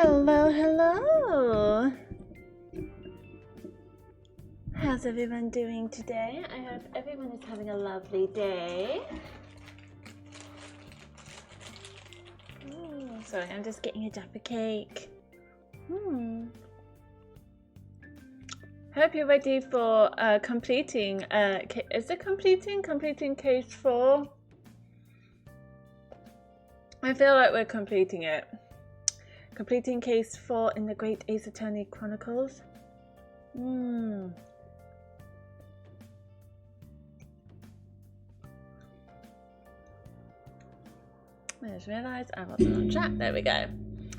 Hello, hello! How's everyone doing today? I hope everyone is having a lovely day. Sorry, I'm just getting a Jaffa cake. Hope you're ready for completing. Is it completing case 4? I feel like we're completing it. Completing case 4 in the Great Ace Attorney Chronicles. I just realised I wasn't on chat. There we go.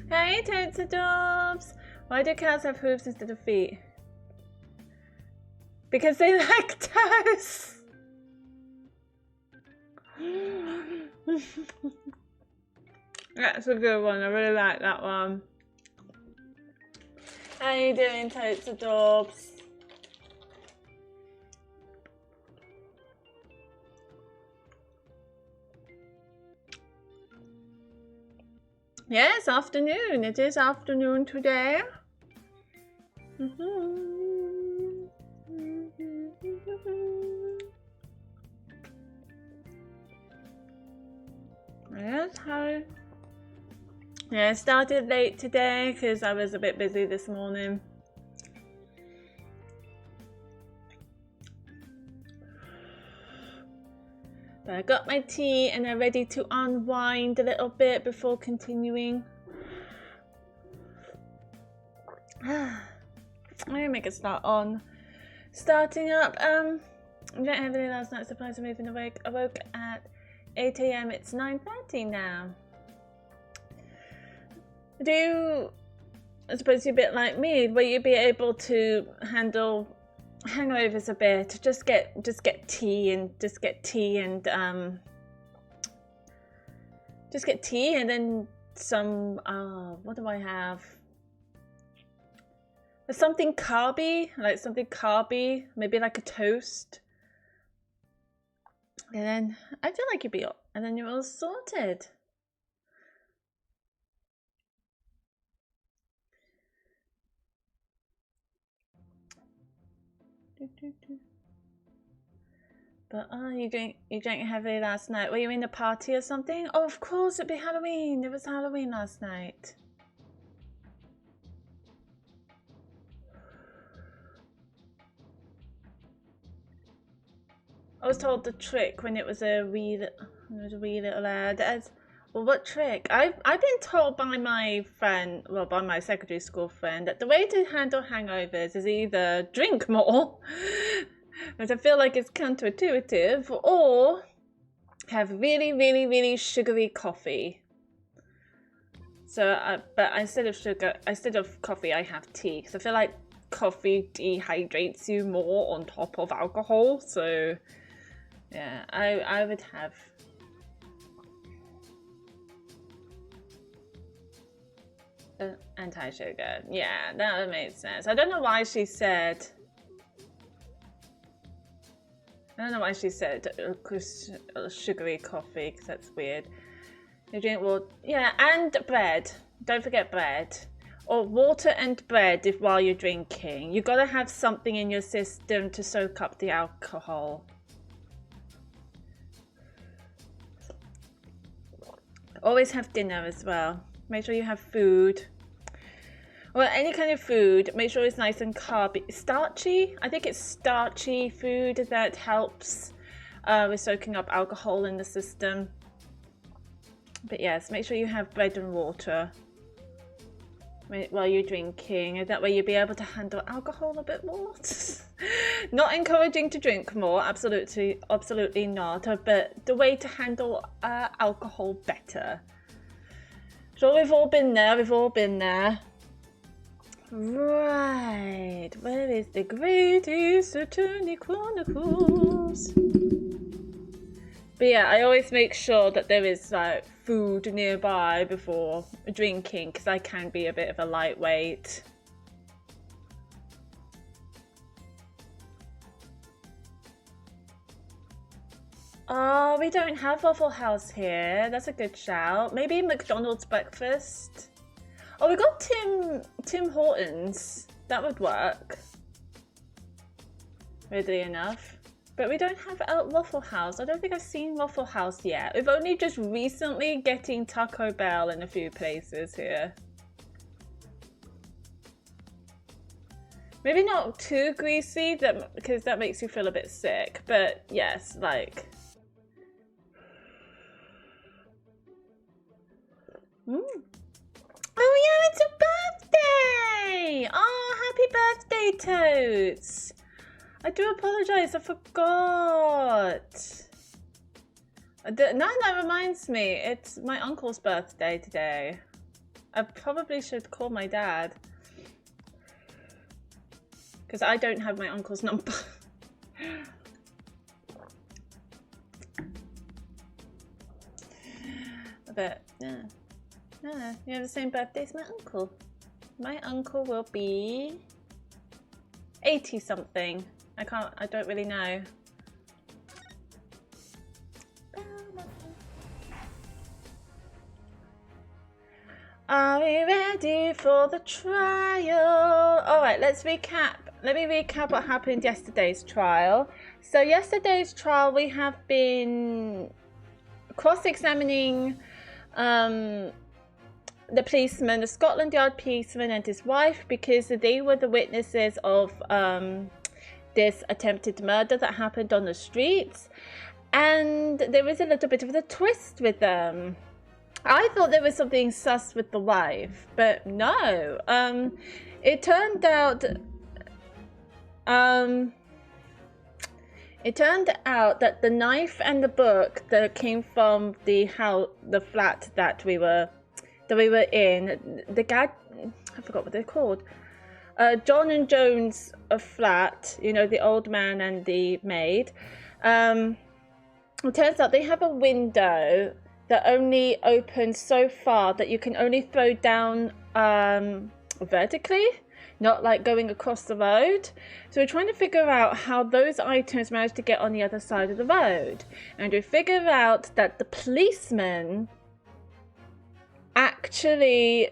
Hey, totes adorbs! Why do cows have hooves instead of feet? Because they lactose! That's a good one. I really like that one. How you doing, totes adorbs? Yes, afternoon. It is afternoon today. Yes, hi. Yeah, I started late today because I was a bit busy this morning. But I got my tea and I'm ready to unwind a little bit before continuing. I'm gonna make a start on starting up. I didn't have any last night. Surprised I'm even awake. I woke at 8 AM. It's 9:30 now. I suppose you're a bit like me, will you be able to handle hangovers a bit? Just get tea and then some what do I have? There's something carby, maybe like a toast. And then I feel like you're all sorted. But you drank heavily last night. Were you in a party or something? Oh, of course, it'd be Halloween. It was Halloween last night. I was told the trick when it was a wee little lad. Well, what trick? I've been told by my friend, well, by my secondary school friend, that the way to handle hangovers is either drink more, which I feel like it's counterintuitive, or have really, really, really sugary coffee. So, but instead of coffee, I have tea because I feel like coffee dehydrates you more on top of alcohol. So, yeah, I would have. Anti-sugar. Yeah, that makes sense. I don't know why she said sugary coffee, because that's weird. You drink water. Yeah, and bread. Don't forget bread. Or water and bread while you're drinking. You gotta have something in your system to soak up the alcohol. Always have dinner as well. Make sure you have food. Well, any kind of food, make sure it's nice and carby. Starchy? I think it's starchy food that helps with soaking up alcohol in the system. But yes, make sure you have bread and water while you're drinking. And that way you'll be able to handle alcohol a bit more. Not encouraging to drink more, absolutely not. But the way to handle alcohol better. So we've all been there. Right, where is the Great Ace Attorney Chronicles? But yeah, I always make sure that there is like food nearby before drinking because I can be a bit of a lightweight. Oh, we don't have Waffle House here. That's a good shout. Maybe McDonald's breakfast. Oh, we got Tim Hortons. That would work. Weirdly enough. But we don't have Waffle House. I don't think I've seen Waffle House yet. We've only just recently getting Taco Bell in a few places here. Maybe not too greasy, because that makes you feel a bit sick. But yes, like... Oh yeah, it's a birthday! Oh, happy birthday, Totes! I do apologize, I forgot. Now that reminds me, it's my uncle's birthday today. I probably should call my dad. Because I don't have my uncle's number. But, yeah. No, you have the same birthday as my uncle. My uncle will be 80 something. I don't really know. Are we ready for the trial? Alright, let's recap. Let me recap what happened yesterday's trial. So yesterday's trial, we have been cross-examining the policeman, the Scotland Yard policeman and his wife, because they were the witnesses of this attempted murder that happened on the streets. And there was a little bit of a twist with them. I thought there was something sus with the wife, but no. It turned out that the knife and the book that came from the flat that we were in, the guy, I forgot what they're called, John and Joan's flat, you know, the old man and the maid. It turns out they have a window that only opens so far that you can only throw down vertically, not like going across the road. So we're trying to figure out how those items managed to get on the other side of the road. And we figure out that the policeman actually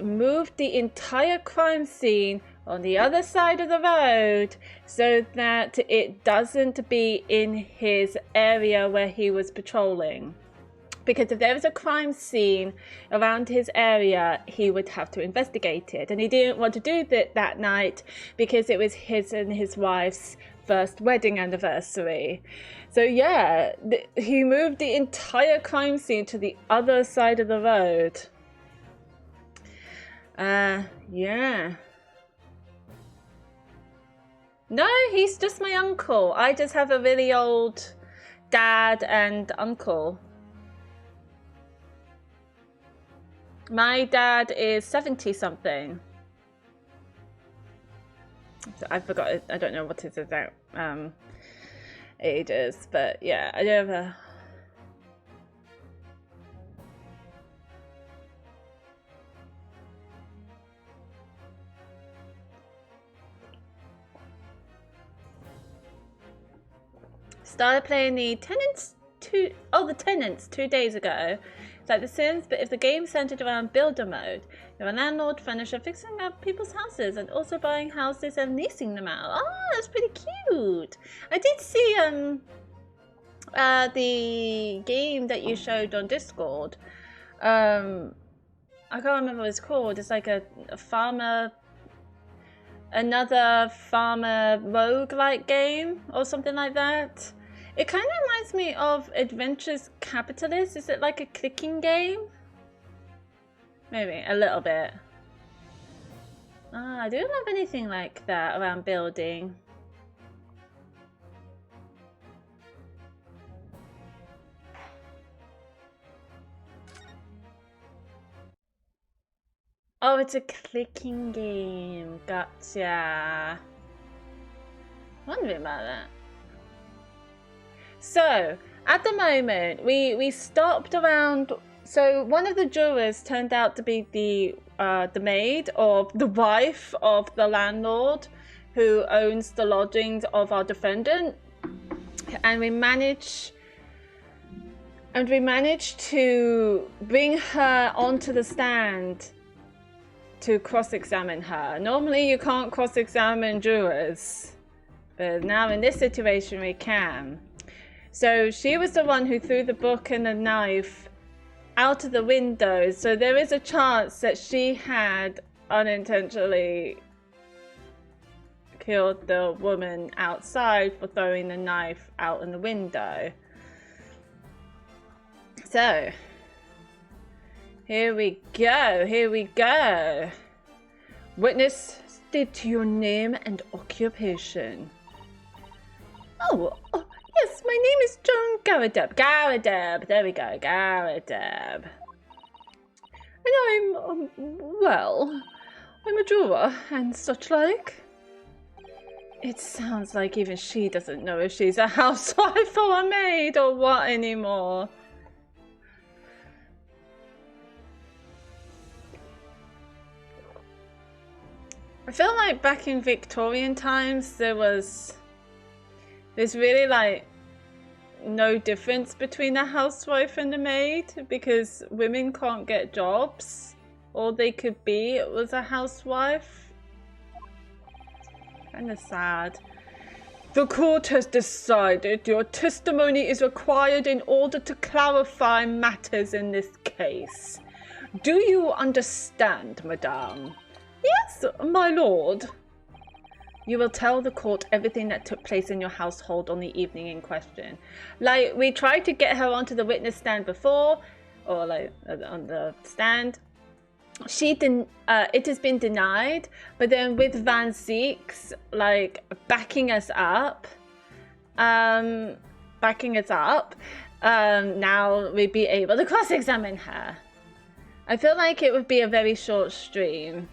moved the entire crime scene on the other side of the road so that it doesn't be in his area where he was patrolling. Because if there was a crime scene around his area, he would have to investigate it. And he didn't want to do that night because it was his and his wife's first wedding anniversary. So yeah, he moved the entire crime scene to the other side of the road. Yeah. No, he's just my uncle. I just have a really old dad and uncle. My dad is 70 something. I forgot, I don't know what his exact age is, but yeah, I don't have a... Started playing the Tenants 2 days ago. It's like The Sims, but if the game centered around builder mode, you're a landlord, furnisher, fixing up people's houses and also buying houses and leasing them out. Oh, that's pretty cute. I did see the game that you showed on Discord. I can't remember what it's called. It's like a farmer, another farmer roguelike game or something like that. It kind of reminds me of Adventures Capitalist. Is it like a clicking game? Maybe, a little bit. I don't have anything like that around building. Oh, it's a clicking game. Gotcha. Wondering about that. So, at the moment, we stopped around. So, one of the jurors turned out to be the maid or the wife of the landlord who owns the lodgings of our defendant. And we managed And we managed to bring her onto the stand to cross-examine her. Normally you can't cross-examine jurors, but now in this situation we can. So she was the one who threw the book and the knife out of the window, so there is a chance that she had unintentionally killed the woman outside for throwing the knife out in the window. So here we go. Witness, state your name and occupation. Oh, yes, my name is John Garadeb. Garadeb, there we go, Garadeb. And I'm a juror and such like. It sounds like even she doesn't know if she's a housewife or a maid or what anymore. I feel like back in Victorian times there's really like no difference between a housewife and a maid because women can't get jobs. All they could be was a housewife. Kind of sad. The court has decided your testimony is required in order to clarify matters in this case. Do you understand, madame? Yes, my lord. You will tell the court everything that took place in your household on the evening in question. Like, we tried to get her onto the witness stand before, or like on the stand. It has been denied, but then with Van Zeek's like backing us up, now we'd be able to cross-examine her. I feel like it would be a very short stream.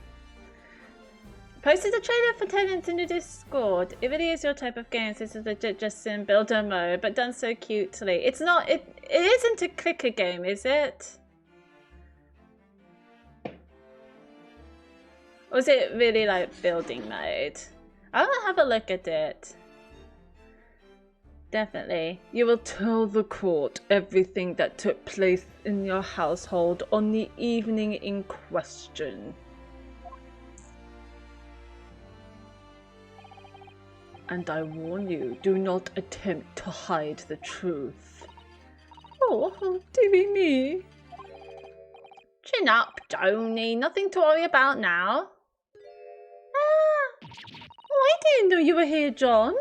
Posted a trailer for Tenants in the Discord. It really is your type of games. This is legit just sim builder mode, but done so cutely. It's not. It isn't a clicker game, is it? Or is it really like building mode? I'll have a look at it. Definitely. You will tell the court everything that took place in your household on the evening in question. And I warn you, do not attempt to hide the truth. Oh, dearie me. Chin up, Joni. Nothing to worry about now. Ah, I didn't know you were here, John.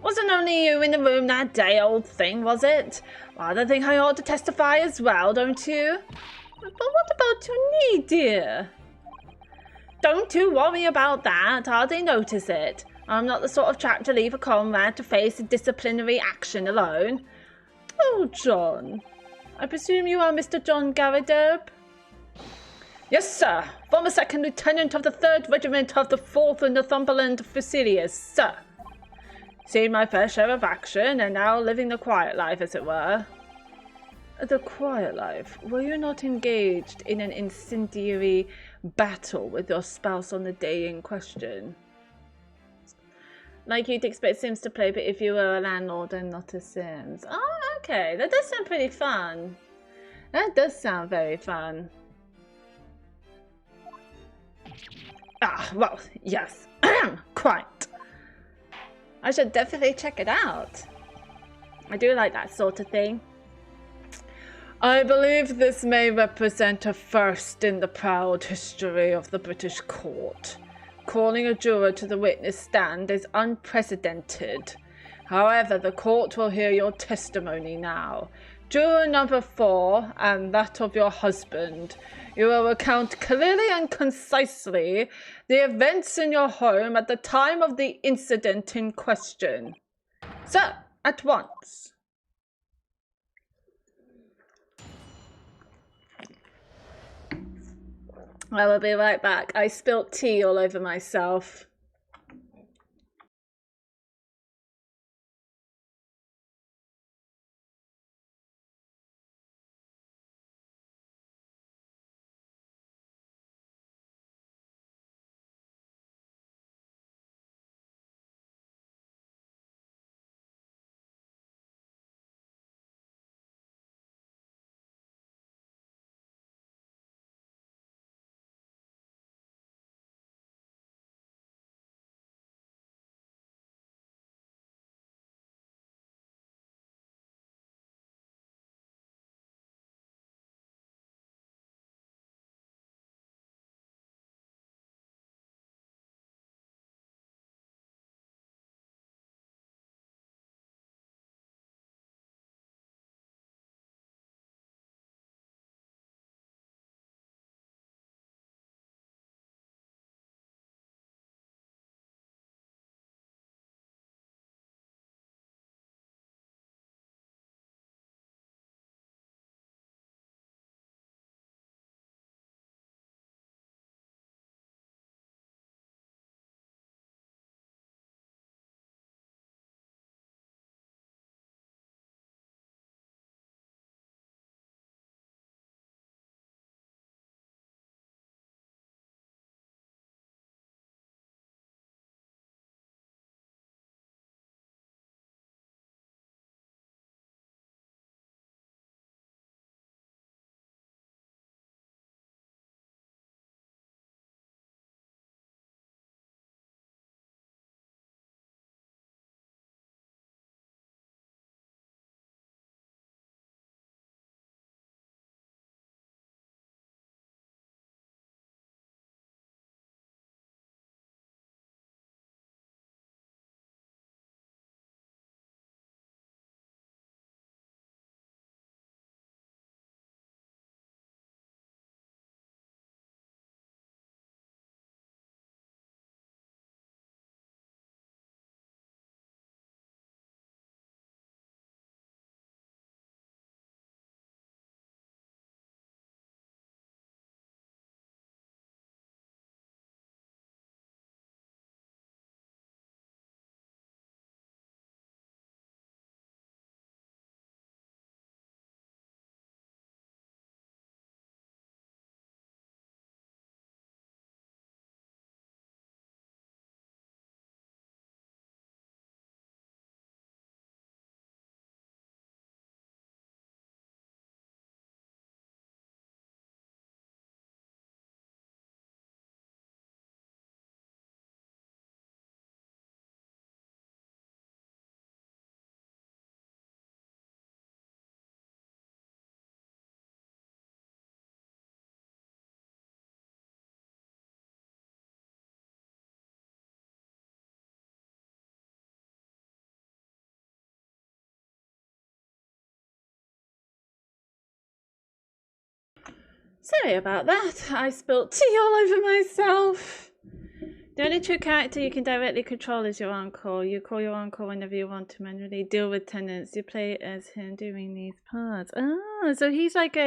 Wasn't only you in the room that day, old thing, was it? Well, I think I ought to testify as well, don't you? But what about your knee, dear? Don't you worry about that. Hardly notice it. I'm not the sort of chap to leave a comrade to face disciplinary action alone. Oh, John. I presume you are Mr. John Garadeb? Yes, sir. Former second lieutenant of the 3rd Regiment of the 4th Northumberland Fusiliers, sir. Seen my fair share of action, and now living the quiet life, as it were. The quiet life? Were you not engaged in an incendiary battle with your spouse on the day in question? Like you'd expect Sims to play, but if you were a landlord and not a Sims. Oh, okay. That does sound pretty fun. That does sound very fun. Ah, well, yes. Quite. I should definitely check it out. I do like that sort of thing. I believe this may represent a first in the proud history of the British court. Calling a juror to the witness stand is unprecedented. However, the court will hear your testimony now. Juror number 4, and that of your husband, you will recount clearly and concisely the events in your home at the time of the incident in question. Sir, at once. I will be right back. I spilt tea all over myself. Sorry about that. I spilled tea all over myself. The only true character you can directly control is your uncle. You call your uncle whenever you want to manually deal with tenants. You play as him doing these parts. Oh, so he's like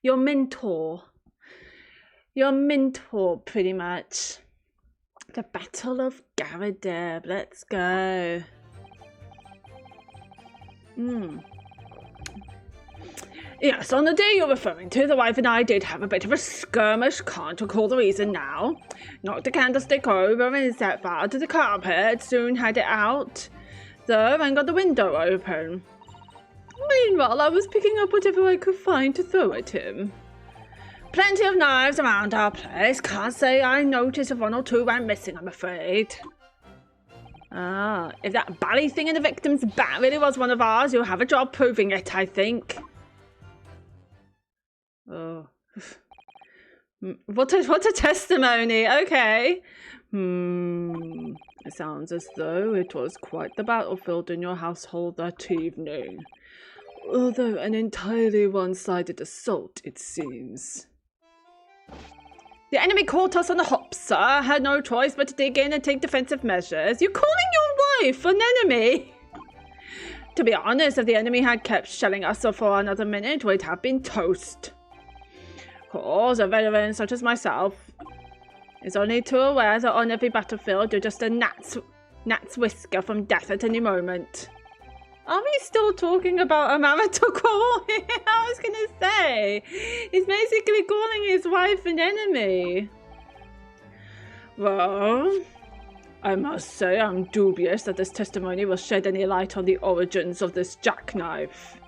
your mentor. Your mentor, pretty much. The Battle of Garadeb. Let's go. Yes, on the day you're referring to, the wife and I did have a bit of a skirmish, can't recall the reason now. Knocked a candlestick over and set fire to the carpet, soon had it out, though, and got the window open. Meanwhile, I was picking up whatever I could find to throw at him. Plenty of knives around our place, can't say I noticed if one or two went missing, I'm afraid. Ah, if that bally thing in the victim's bat really was one of ours, you'll have a job proving it, I think. Oh. What a testimony, okay. It sounds as though it was quite the battlefield in your household that evening. Although an entirely one-sided assault, it seems. The enemy caught us on the hop, sir. Had no choice but to dig in and take defensive measures. You're calling your wife an enemy? To be honest, if the enemy had kept shelling us for another minute, we'd have been toast. Of course, a veteran such as myself is only too aware that on every battlefield you're just a gnat's whisker from death at any moment. Are we still talking about a marital quarrel? I was going to say, he's basically calling his wife an enemy. Well, I must say I'm dubious that this testimony will shed any light on the origins of this jackknife.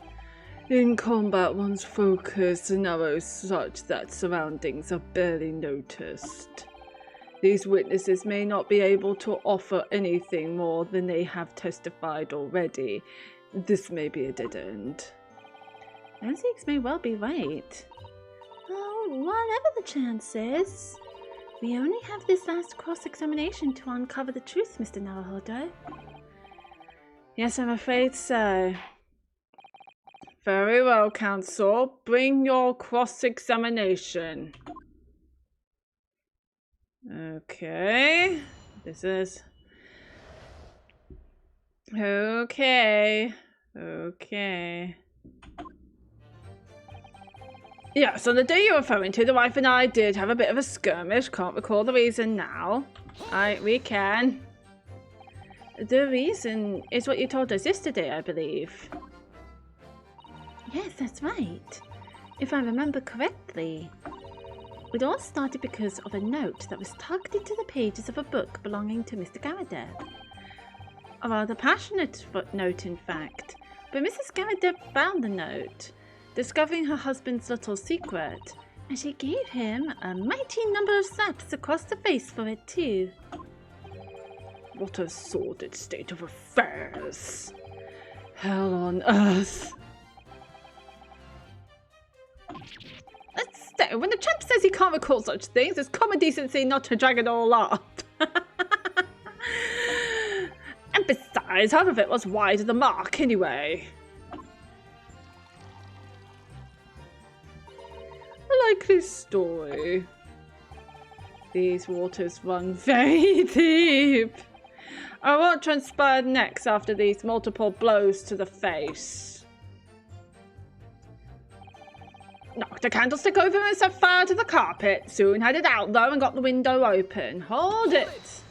In combat, one's focus narrows such that surroundings are barely noticed. These witnesses may not be able to offer anything more than they have testified already. This may be a dead end. Antiques may well be right. Oh, whatever the chances. We only have this last cross-examination to uncover the truth, Mr. Naruhodo. Yes, I'm afraid so. Very well, Counsel. Bring your cross-examination. Okay. This is... Okay. Yeah, so the day you're referring to, the wife and I did have a bit of a skirmish. Can't recall the reason now. We can. The reason is what you told us yesterday, I believe. Yes, that's right. If I remember correctly. It all started because of a note that was tucked into the pages of a book belonging to Mr. Garadeb. A rather passionate note, in fact. But Mrs. Garadeb found the note, discovering her husband's little secret, and she gave him a mighty number of slaps across the face for it, too. What a sordid state of affairs. Hell on earth. So, when the chap says he can't recall such things, it's common decency not to drag it all up. And besides, half of it was wide of the mark anyway. A likely story. These waters run very deep. What transpired next after these multiple blows to the face? Knocked a candlestick over and set fire to the carpet. Soon had it out though and got the window open. Hold it!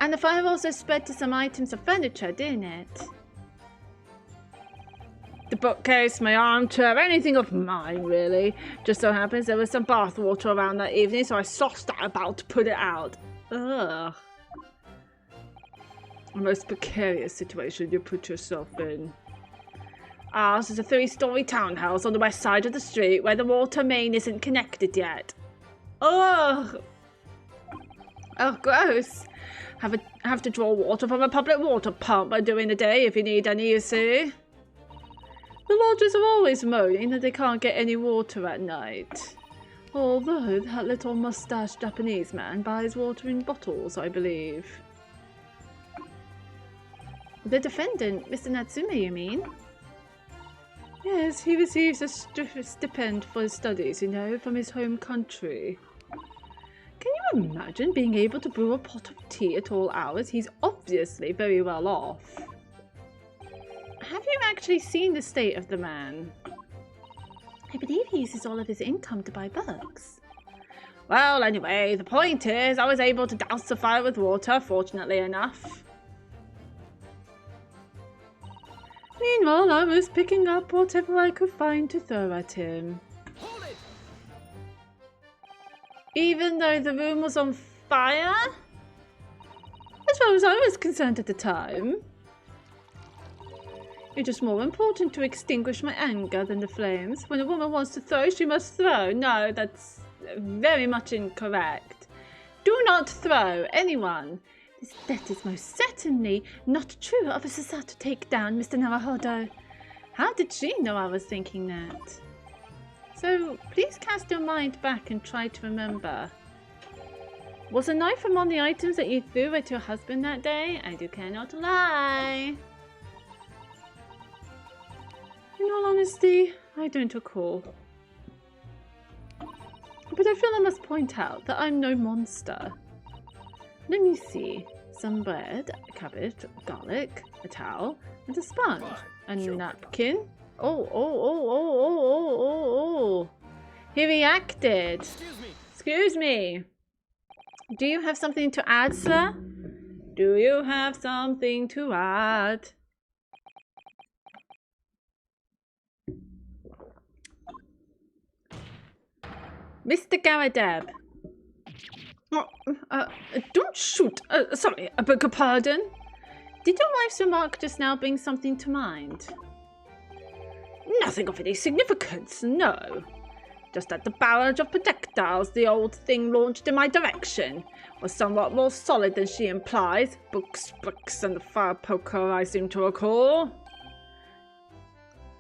And the fire also spread to some items of furniture, didn't it? The bookcase, my armchair, anything of mine, really. Just so happens there was some bath water around that evening, so I sauced that about to put it out. Ugh. A most precarious situation you put yourself in. Ours is a 3-story townhouse on the west side of the street where the water main isn't connected yet. Ugh. Oh, gross. Have to draw water from a public water pump during the day if you need any, you see. The lodgers are always moaning that they can't get any water at night. Although that little mustached Japanese man buys water in bottles, I believe. The defendant, Mr. Natsume, you mean? Yes, he receives a stipend for his studies, you know, from his home country. Can you imagine being able to brew a pot of tea at all hours? He's obviously very well off. Have you actually seen the state of the man? I believe he uses all of his income to buy books. Well, anyway, the point is I was able to douse the fire with water, fortunately enough. Meanwhile, I was picking up whatever I could find to throw at him. Hold it! Even though the room was on fire? As far as I was concerned at the time. It is more important to extinguish my anger than the flames. When a woman wants to throw, she must throw. No, that's very much incorrect. Do not throw anyone. That is most certainly not true of a society to take down, Mr. Naruhodo. How did she know I was thinking that? So, please cast your mind back and try to remember. Was a knife among the items that you threw at your husband that day? And you cannot lie. In all honesty, I don't recall. But I feel I must point out that I'm no monster. Let me see. Some bread, a cabbage, garlic, a towel, and a sponge. A napkin. Oh. He reacted. Excuse me. Do you have something to add, sir? Do you have something to add? Mr. Garadeb. Don't shoot. Sorry, I beg your pardon. Did your wife's remark just now bring something to mind? Nothing of any significance, no. Just that the barrage of projectiles the old thing launched in my direction was somewhat more solid than she implies. Books, bricks, and the fire poker I seem to recall.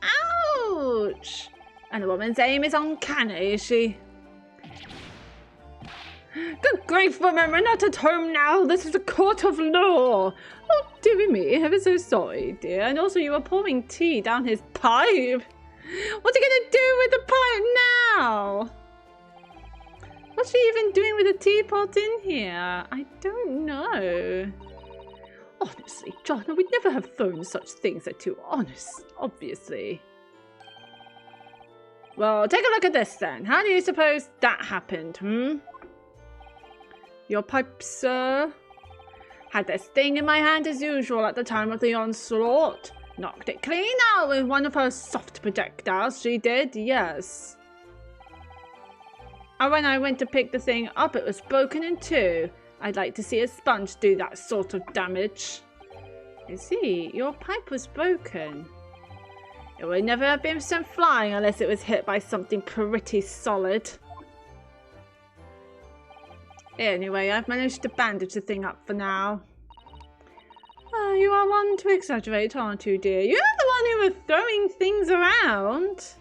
Ouch! And the woman's aim is uncanny, is she? Good grief, woman, we're not at home now. This is a court of law. Oh, dearie me, ever so sorry, dear. And also you were pouring tea down his pipe. What's he gonna do with the pipe now? What's she even doing with the teapot in here? I don't know. Honestly, John, we'd never have thrown such things at you. Obviously. Well, take a look at this then. How do you suppose that happened, Your pipe, sir? Had this thing in my hand as usual at the time of the onslaught. Knocked it clean out with one of her soft projectiles, she did, yes. And when I went to pick the thing up, it was broken in two. I'd like to see a sponge do that sort of damage. I see, your pipe was broken. It would never have been sent flying unless it was hit by something pretty solid. Anyway, I've managed to bandage the thing up for now. Oh, you are one to exaggerate, aren't you, dear? You're the one who was throwing things around.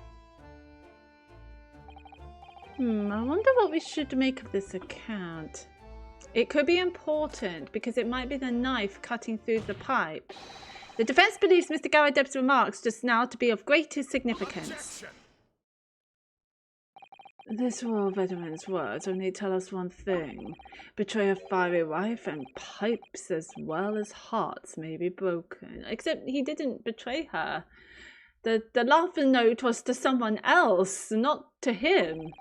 I wonder what we should make of this account. It could be important because it might be the knife cutting through the pipe. The defense believes Mr. Garadeb's remarks just now to be of greatest significance. Objection. This war veteran's words only tell us one thing. Betray a fiery wife and pipes as well as hearts may be broken. Except he didn't betray her. The love note was to someone else, not to him.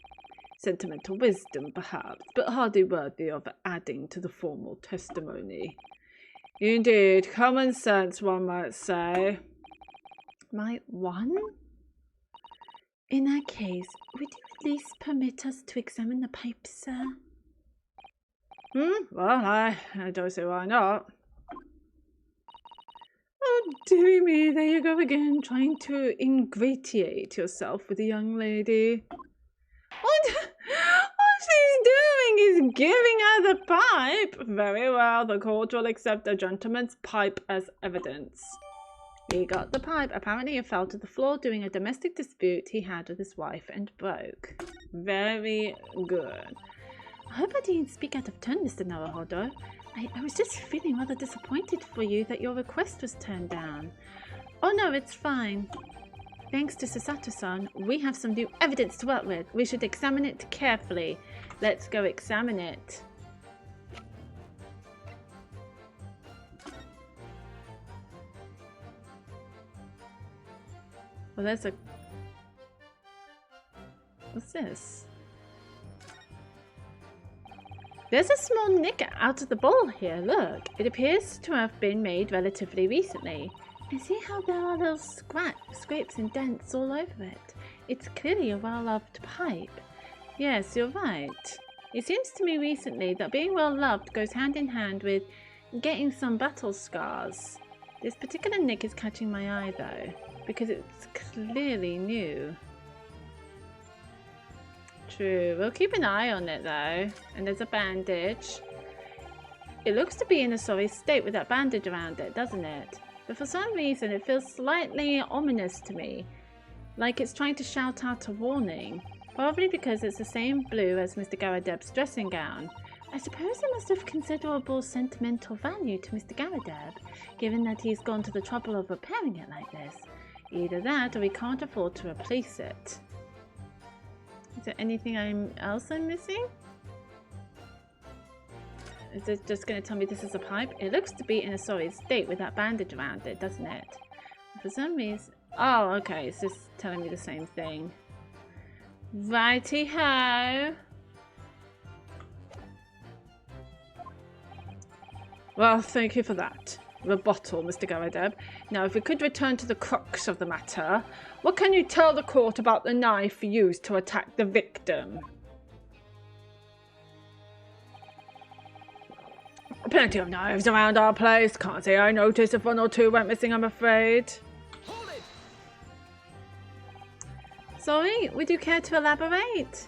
Sentimental wisdom, perhaps, but hardly worthy of adding to the formal testimony. Indeed, common sense, one might say. Might one? In that case, would you at least permit us to examine the pipe, sir? Well, I don't see why not. Oh, dearie me, there you go again, trying to ingratiate yourself with a young lady. What she's doing is giving her the pipe. Very well, the court will accept the gentleman's pipe as evidence. He got the pipe. Apparently it fell to the floor during a domestic dispute he had with his wife and broke. Very good. I hope I didn't speak out of turn, Mr. Naruhodo. I was just feeling rather disappointed for you that your request was turned down. Oh no, it's fine. Thanks to Sasato-san, we have some new evidence to work with. We should examine it carefully. Let's go examine it. Well, there's a... What's this? There's a small nick out of the bowl here, look. It appears to have been made relatively recently. And see how there are little scrapes and dents all over it. It's clearly a well-loved pipe. Yes, you're right. It seems to me recently that being well-loved goes hand in hand with getting some battle scars. This particular nick is catching my eye though, because it's clearly new. True, we'll keep an eye on it though. And there's a bandage. It looks to be in a sorry state with that bandage around it, doesn't it? But for some reason it feels slightly ominous to me, like it's trying to shout out a warning. Probably because it's the same blue as Mr. Garadeb's dressing gown. I suppose it must have considerable sentimental value to Mr. Garadeb, given that he's gone to the trouble of repairing it like this. Either that or we can't afford to replace it. Is there anything else I'm missing? Is it just going to tell me this is a pipe? It looks to be in a sorry state with that bandage around it, doesn't it? For some reason... Oh, okay. It's just telling me the same thing. Righty-ho. Well, thank you for that. Rebuttal, Mr. Garadeb. Now, if we could return to the crux of the matter, what can you tell the court about the knife used to attack the victim? Plenty of knives around our place. Can't say I noticed if one or two went missing, I'm afraid. Hold it. Sorry, would you care to elaborate?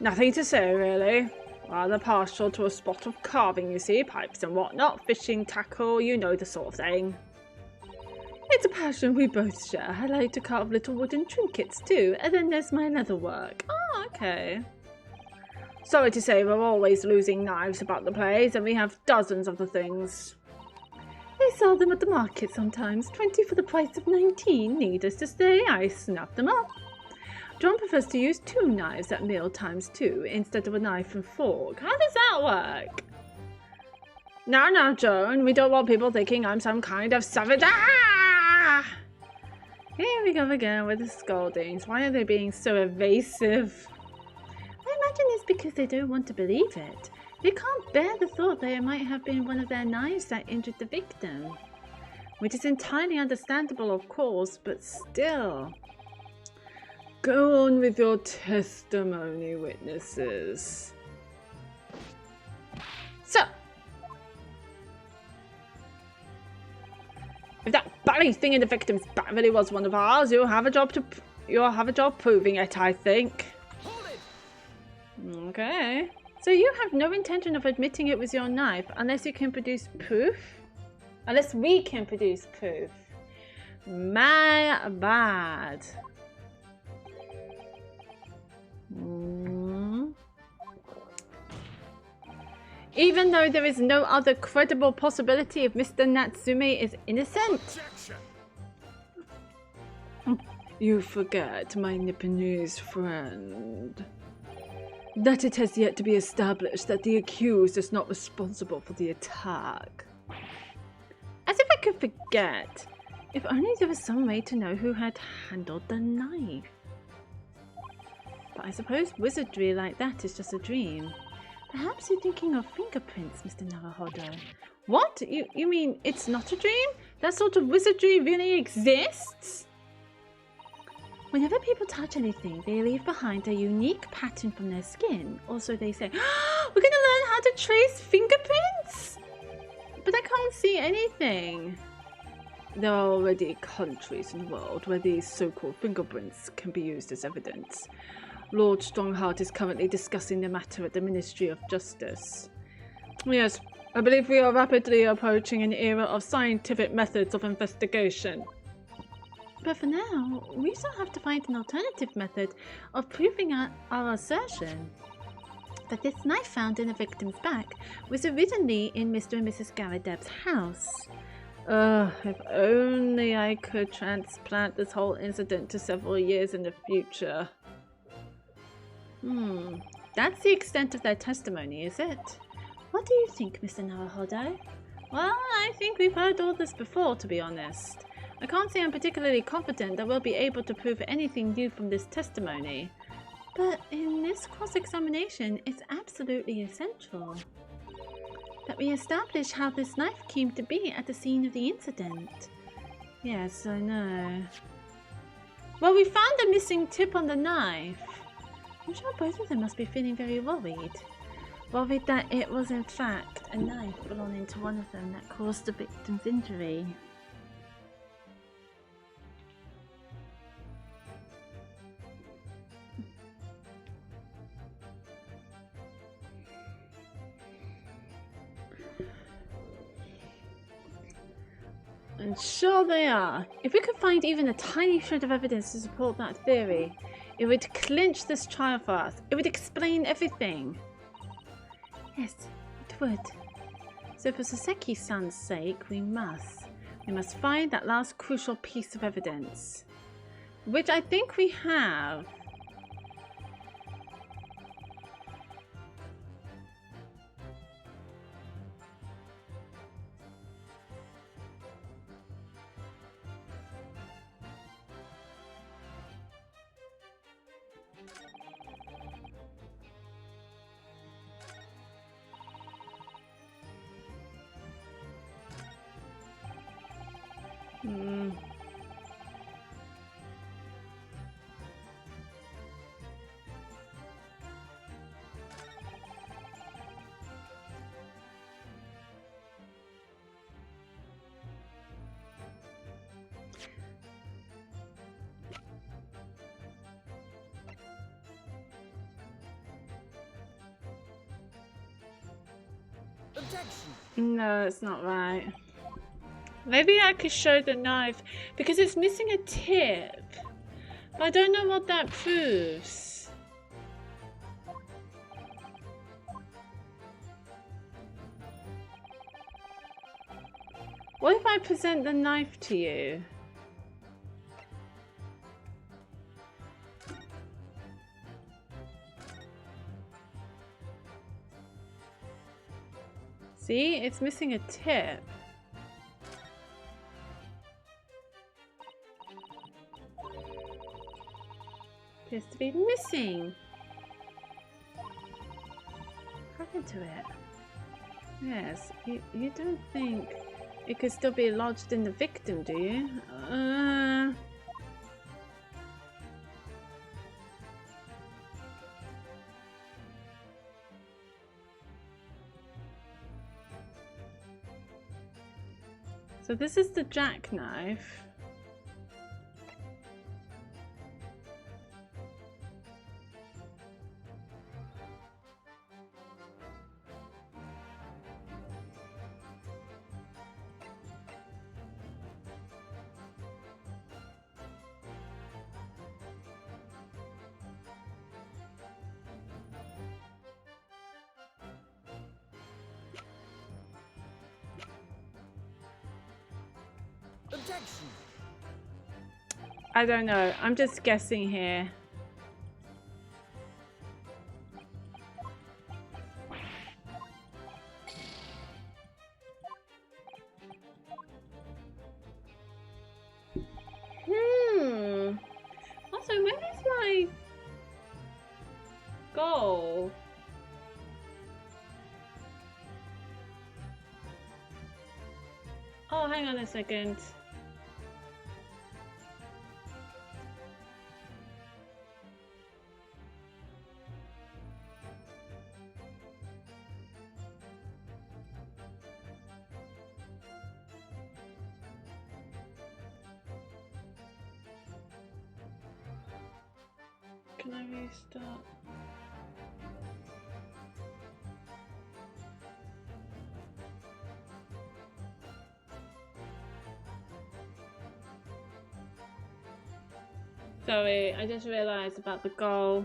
Nothing to say, really. Rather partial to a spot of carving, you see. Pipes and whatnot, fishing tackle, you know the sort of thing. It's a passion we both share. I like to carve little wooden trinkets too, and then there's my leather work. Oh, okay. Sorry to say, we're always losing knives about the place, and we have dozens of the things. They sell them at the market sometimes, 20 for the price of 19. Needless to say, I snap them up. John prefers to use 2 knives at meal times too, instead of a knife and fork. How does that work? Now, Joan, we don't want people thinking I'm some kind of savage. Ah! Here we go again with the scoldings. Why are they being so evasive? I imagine it's because they don't want to believe it. They can't bear the thought that it might have been one of their knives that injured the victim. Which is entirely understandable, of course, but still. Go on with your testimony, witnesses. So, if that bally thing in the victim's back really was one of ours, you'll have a job proving it, I think. Okay. So you have no intention of admitting it was your knife unless you can produce proof? Unless we can produce proof. My bad. Even though there is no other credible possibility if Mr. Natsume is innocent? You forget, my Nipponese friend, that it has yet to be established that the accused is not responsible for the attack. As if I could forget. If only there was some way to know who had handled the knife. But I suppose wizardry like that is just a dream. Perhaps you're thinking of fingerprints, Mr. Naruhodo. What? You mean it's not a dream? That sort of wizardry really exists? Whenever people touch anything, they leave behind a unique pattern from their skin. Also, they say, oh, we're going to learn how to trace fingerprints? But I can't see anything. There are already countries in the world where these so-called fingerprints can be used as evidence. Lord Strongheart is currently discussing the matter at the Ministry of Justice. Yes, I believe we are rapidly approaching an era of scientific methods of investigation. But for now, we still have to find an alternative method of proving our assertion that this knife found in the victim's back was originally in Mr. and Mrs. Garadeb's house. Ugh, if only I could transplant this whole incident to several years in the future. That's the extent of their testimony, is it? What do you think, Mr. Naruhodo? Well, I think we've heard all this before, to be honest. I can't say I'm particularly confident that we'll be able to prove anything new from this testimony. But in this cross-examination, it's absolutely essential that we establish how this knife came to be at the scene of the incident. Yes, I know. Well, we found a missing tip on the knife. I'm sure both of them must be feeling very worried. Worried that it was in fact a knife belonging to one of them that caused the victim's injury. And sure they are. If we could find even a tiny shred of evidence to support that theory, it would clinch this trial for us. It would explain everything. Yes, it would. So for Saseki-san's sake, we must find that last crucial piece of evidence. Which I think we have. No, it's not right. Maybe I could show the knife because it's missing a tip. But I don't know what that proves. What if I present the knife to you? See, it's missing a tip. Appears to be missing. What happened to it? Yes, you don't think it could still be lodged in the victim, do you? So this is the jackknife. Objection. I don't know. I'm just guessing here. Also, where is my goal? Oh, hang on a second. Can I restart? Sorry, I just realized about the goal.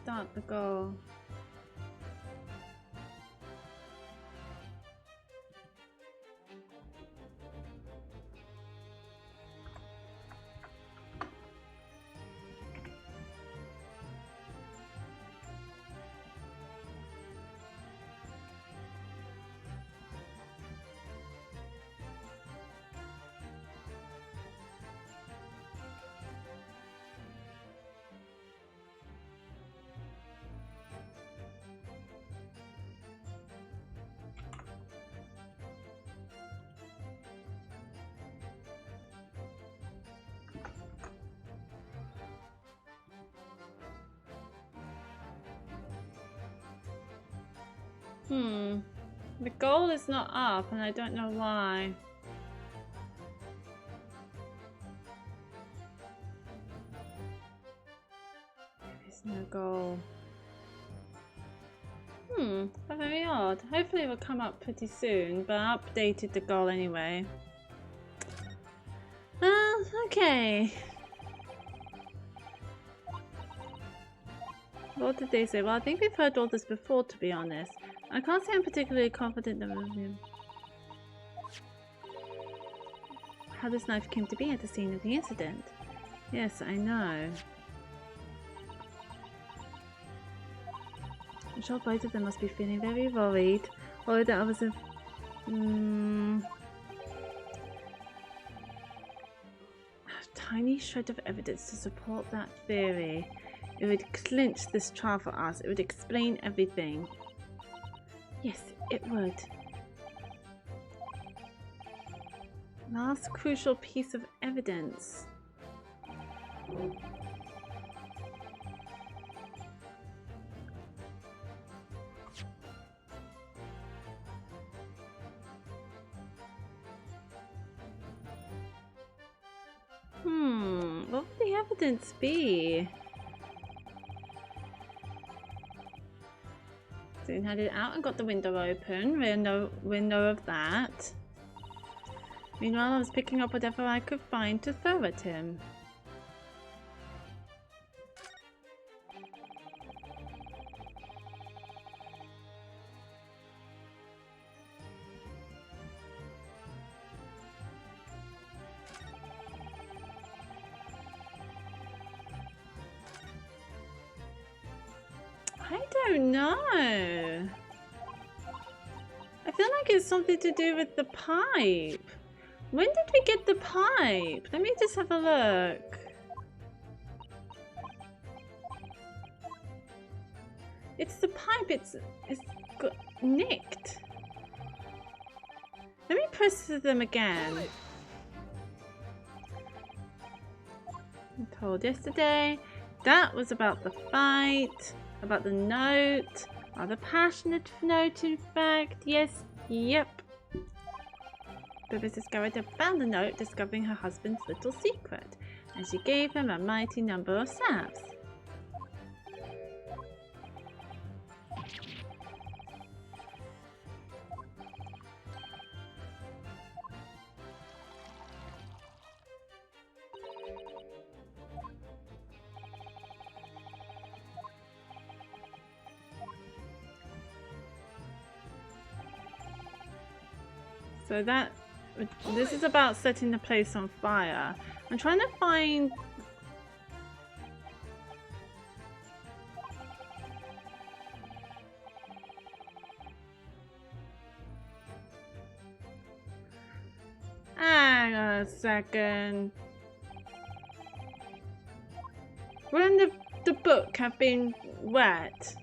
start the goal? The goal is not up and I don't know why. There's no goal. Very odd. Hopefully it will come up pretty soon, but I updated the goal anyway. Okay. What did they say? Well, I think we've heard all this before, to be honest. I can't say I'm particularly confident of how this knife came to be at the scene of the incident. Yes, I know. I'm sure both of them must be feeling very worried. Worried that I was a tiny shred of evidence to support that theory. It would clinch this trial for us. It would explain everything. Yes, it would. Last crucial piece of evidence. What would the evidence be? Soon had it out and got the window open. We know of that. Meanwhile, I was picking up whatever I could find to throw at him. I don't know. I feel like it's something to do with the pipe. When did we get the pipe? Let me just have a look. It's the pipe. It's got nicked. Let me press them again. I'm told yesterday that was about the fight. About the note. Rather passionate note, in fact. Yes, yep. But Mrs. Garrett found the note, discovering her husband's little secret, and she gave him a mighty number of slaps. So this is about setting the place on fire. I'm trying to find... Hang on a second. Wouldn't the book have been wet?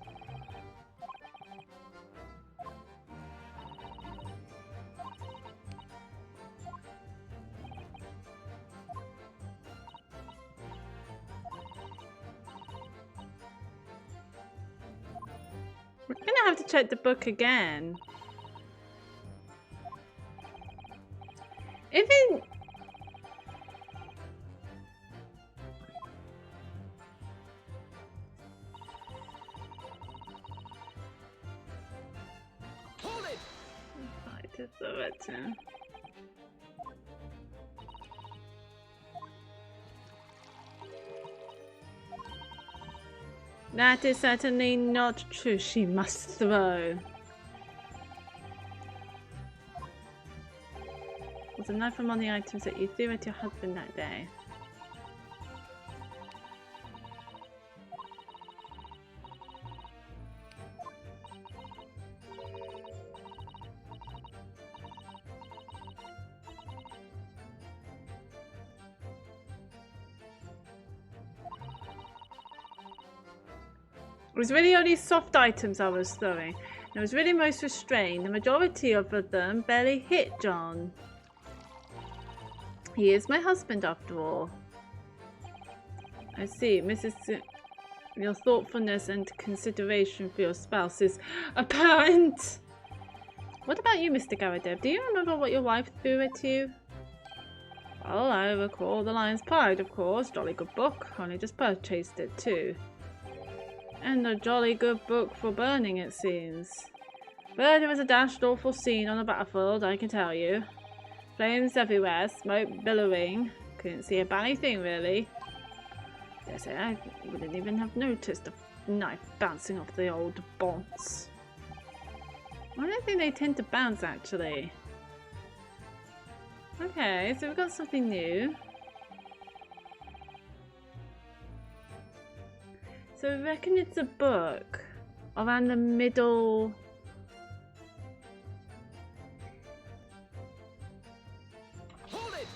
We're gonna have to check the book again. If it... Hold it! I just saw it too. That is certainly not true. She must throw. Was a knife among the items that you threw at your husband that day? It was really only soft items I was throwing. It was really most restrained. The majority of them barely hit John. He is my husband after all. I see, Mrs. Your thoughtfulness and consideration for your spouse is apparent. What about you, Mr. Garadeb? Do you remember what your wife threw at you? Well, I recall The Lion's Pride, of course. Jolly good book. Only just purchased it too. And a jolly good book for burning, it seems. But it was a dashed awful scene on the battlefield, I can tell you. Flames everywhere, smoke billowing. Couldn't see a bally thing, really. Dare say I wouldn't even have noticed a knife bouncing off the old bonds. I don't think they tend to bounce, actually. Okay, so we've got something new. So I reckon it's a book around the middle. Hold it!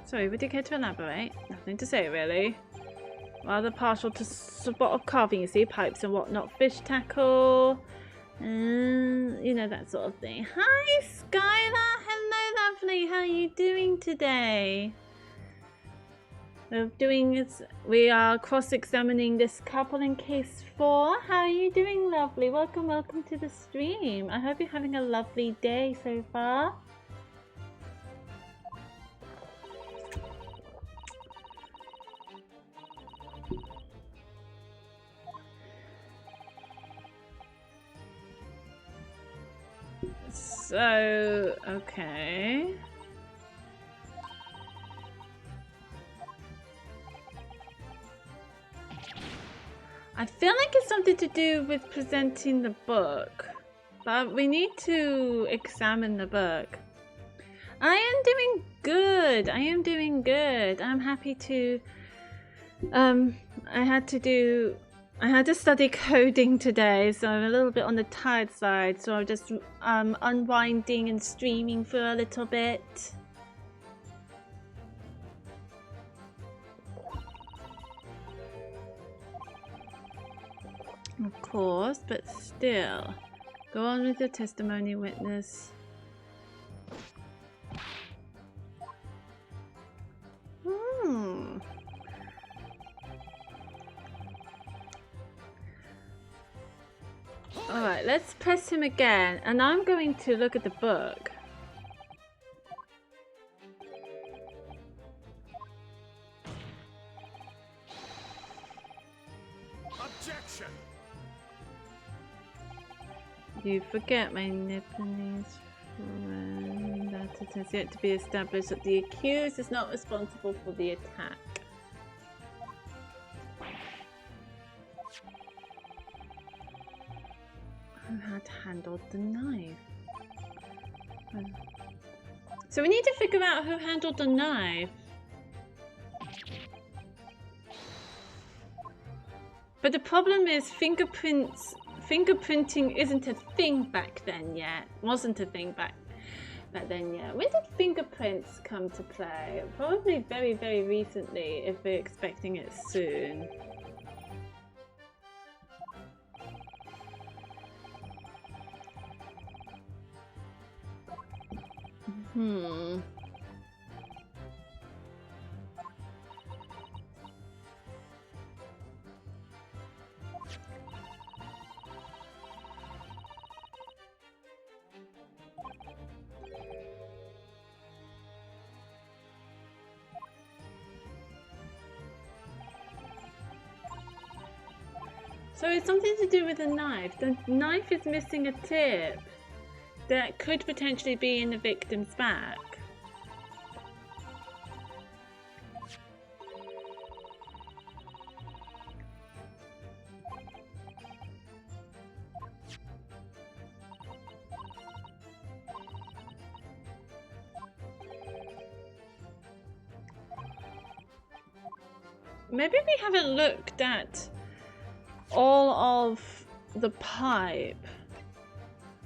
Sorry, would you care to elaborate? Nothing to say, really. Rather partial to spot of carving, you see, pipes and whatnot, fish tackle, you know, that sort of thing. Hi, Skylar. Hello, lovely. How are you doing today? We are cross-examining this couple in case 4. How are you doing, lovely? Welcome to the stream. I hope you're having a lovely day so far. So, okay. I feel like it's something to do with presenting the book, but we need to examine the book. I am doing good. I am doing good. I'm happy to. I had to study coding today, so I'm a little bit on the tired side. So I'm just unwinding and streaming for a little bit. Of course, but still. Go on with your testimony, witness. Alright, let's press him again, and I'm going to look at the book. Objection! You forget, my Nepalese friend, that it has yet to be established that the accused is not responsible for the attack. Who had handled the knife? So we need to figure out who handled the knife. But the problem is fingerprinting isn't a thing back then yet. Wasn't a thing back then yet. When did fingerprints come to play? Probably very, very recently, if we're expecting it soon. So it's something to do with the knife. The knife is missing a tip that could potentially be in the victim's back. maybe we haven't looked at all of the pipe.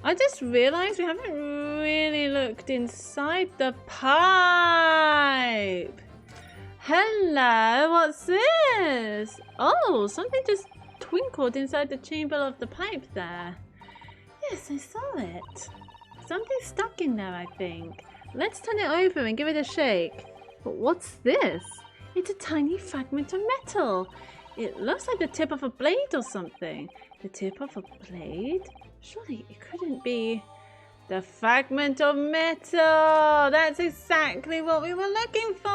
I just realized we haven't really looked inside the pipe. Hello, what's this? Oh, something just twinkled inside the chamber of the pipe there. Yes, I saw it. Something's stuck in there, I think. Let's turn it over and give it a shake. But what's this? It's a tiny fragment of metal. It looks like the tip of a blade or something. The tip of a blade? Surely it couldn't be the fragment of metal. That's exactly what we were looking for.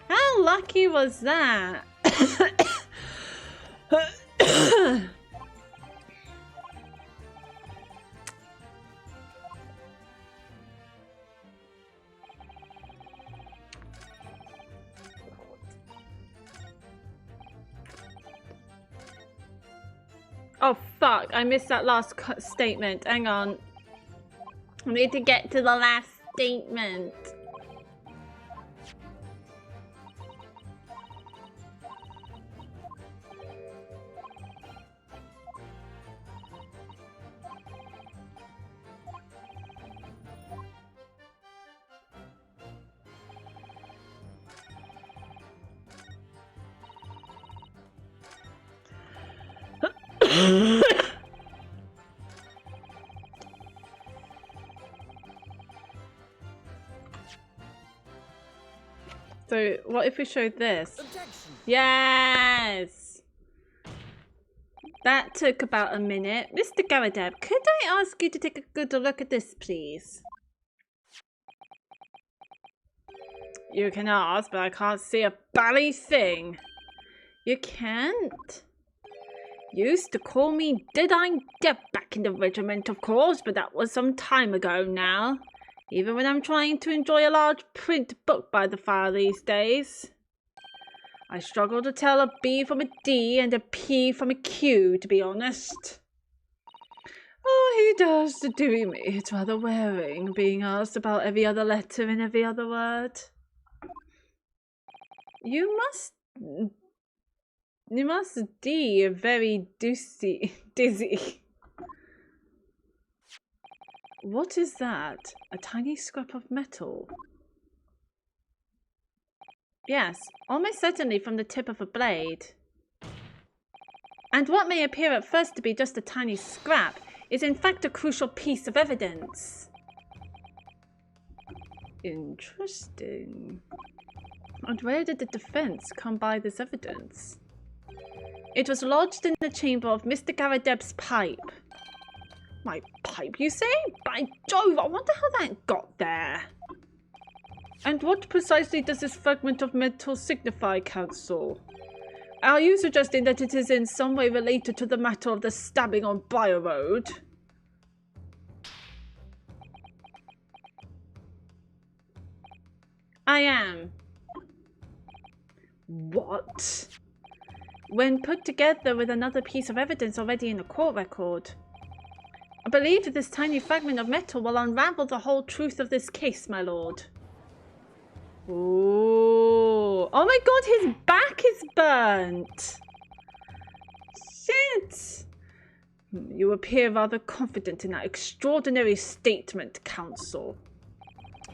How lucky was that? Oh fuck, I missed that last statement. Hang on. I need to get to the last statement. So, what if we showed this? Objection. Yes! That took about a minute. Mr. Garadeb, could I ask you to take a good look at this, please? You can ask, but I can't see a bally thing. You can't? Used to call me Dead-Eye Deb back in the regiment, of course, but that was some time ago now. Even when I'm trying to enjoy a large print book by the fire these days. I struggle to tell a B from a D and a P from a Q, to be honest. Oh, he does, the dearie me. It's rather wearing, being asked about every other letter and every other word. You must be very dizzy. What is that? A tiny scrap of metal? Yes, almost certainly from the tip of a blade. And what may appear at first to be just a tiny scrap is in fact a crucial piece of evidence. Interesting. And where did the defense come by this evidence? It was lodged in the chamber of Mr. Garadeb's pipe. My pipe, you say? By Jove, I wonder how that got there. And what precisely does this fragment of metal signify, Council? Are you suggesting that it is in some way related to the matter of the stabbing on Briar Road? I am. What? When put together with another piece of evidence already in the court record, I believe that this tiny fragment of metal will unravel the whole truth of this case, my lord. Ooh. Oh my god, his back is burnt. Shit. You appear rather confident in that extraordinary statement, Counsel.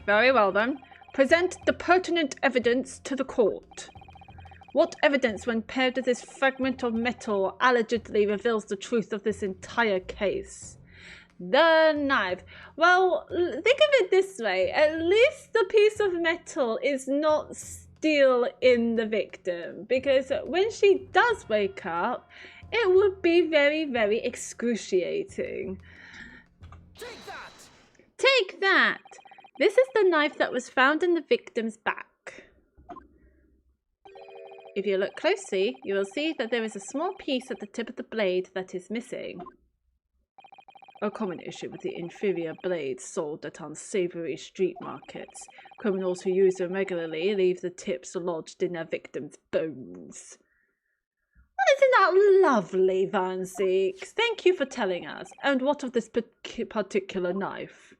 Very well then. Present the pertinent evidence to the court. What evidence, when paired with this fragment of metal, allegedly reveals the truth of this entire case? The knife. Well, think of it this way. At least the piece of metal is not still in the victim. Because when she does wake up, it would be very, very excruciating. Take that! Take that! This is the knife that was found in the victim's back. If you look closely, you will see that there is a small piece at the tip of the blade that is missing. A common issue with the inferior blades sold at unsavory street markets. Criminals who use them regularly leave the tips lodged in their victims' bones. Well, isn't that lovely, Van Zeeks? Thank you for telling us. And what of this particular knife?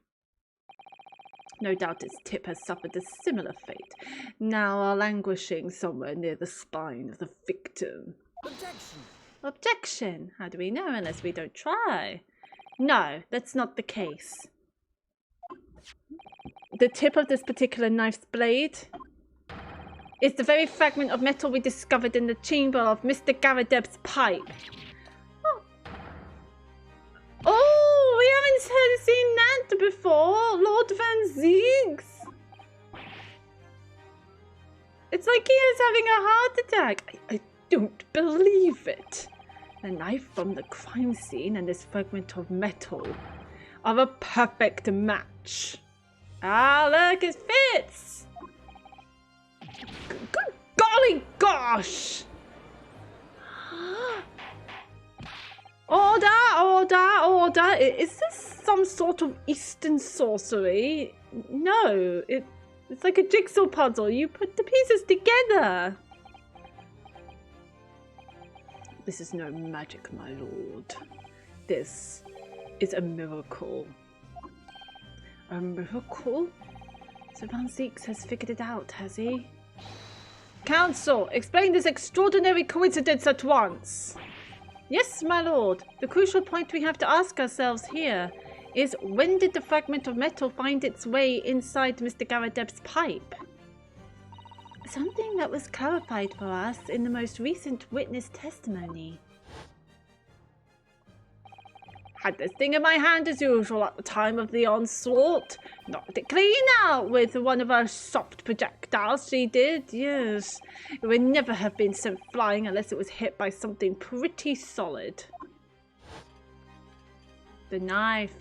No doubt its tip has suffered a similar fate, now are languishing somewhere near the spine of the victim. Objection! Objection! How do we know unless we don't try? No, that's not the case. The tip of this particular knife's blade is the very fragment of metal we discovered in the chamber of Mr. Garadeb's pipe. Oh, we haven't seen that before. Lord Van Ziegs. It's like he is having a heart attack. I don't believe it. The knife from the crime scene and this fragment of metal are a perfect match. Ah, look, it fits. Good golly gosh. Order, order, order. Is this some sort of Eastern sorcery? No, it's like a jigsaw puzzle. You put the pieces together. This is no magic, my lord. This is a miracle. A miracle? So Van Zieks has figured it out, has he? Council, explain this extraordinary coincidence at once. Yes, my lord. The crucial point we have to ask ourselves here is, when did the fragment of metal find its way inside Mr. Garadeb's pipe? Something that was clarified for us in the most recent witness testimony. Had this thing in my hand as usual at the time of the onslaught. Knocked it clean out with one of her soft projectiles, she did, yes. It would never have been sent flying unless it was hit by something pretty solid. The knife.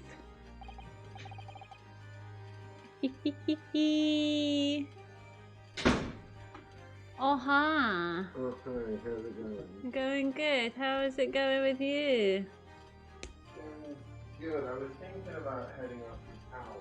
Oh, huh. Oh, hi, how's it going? Going good. How is it going with you? Good. I was thinking about heading off to town.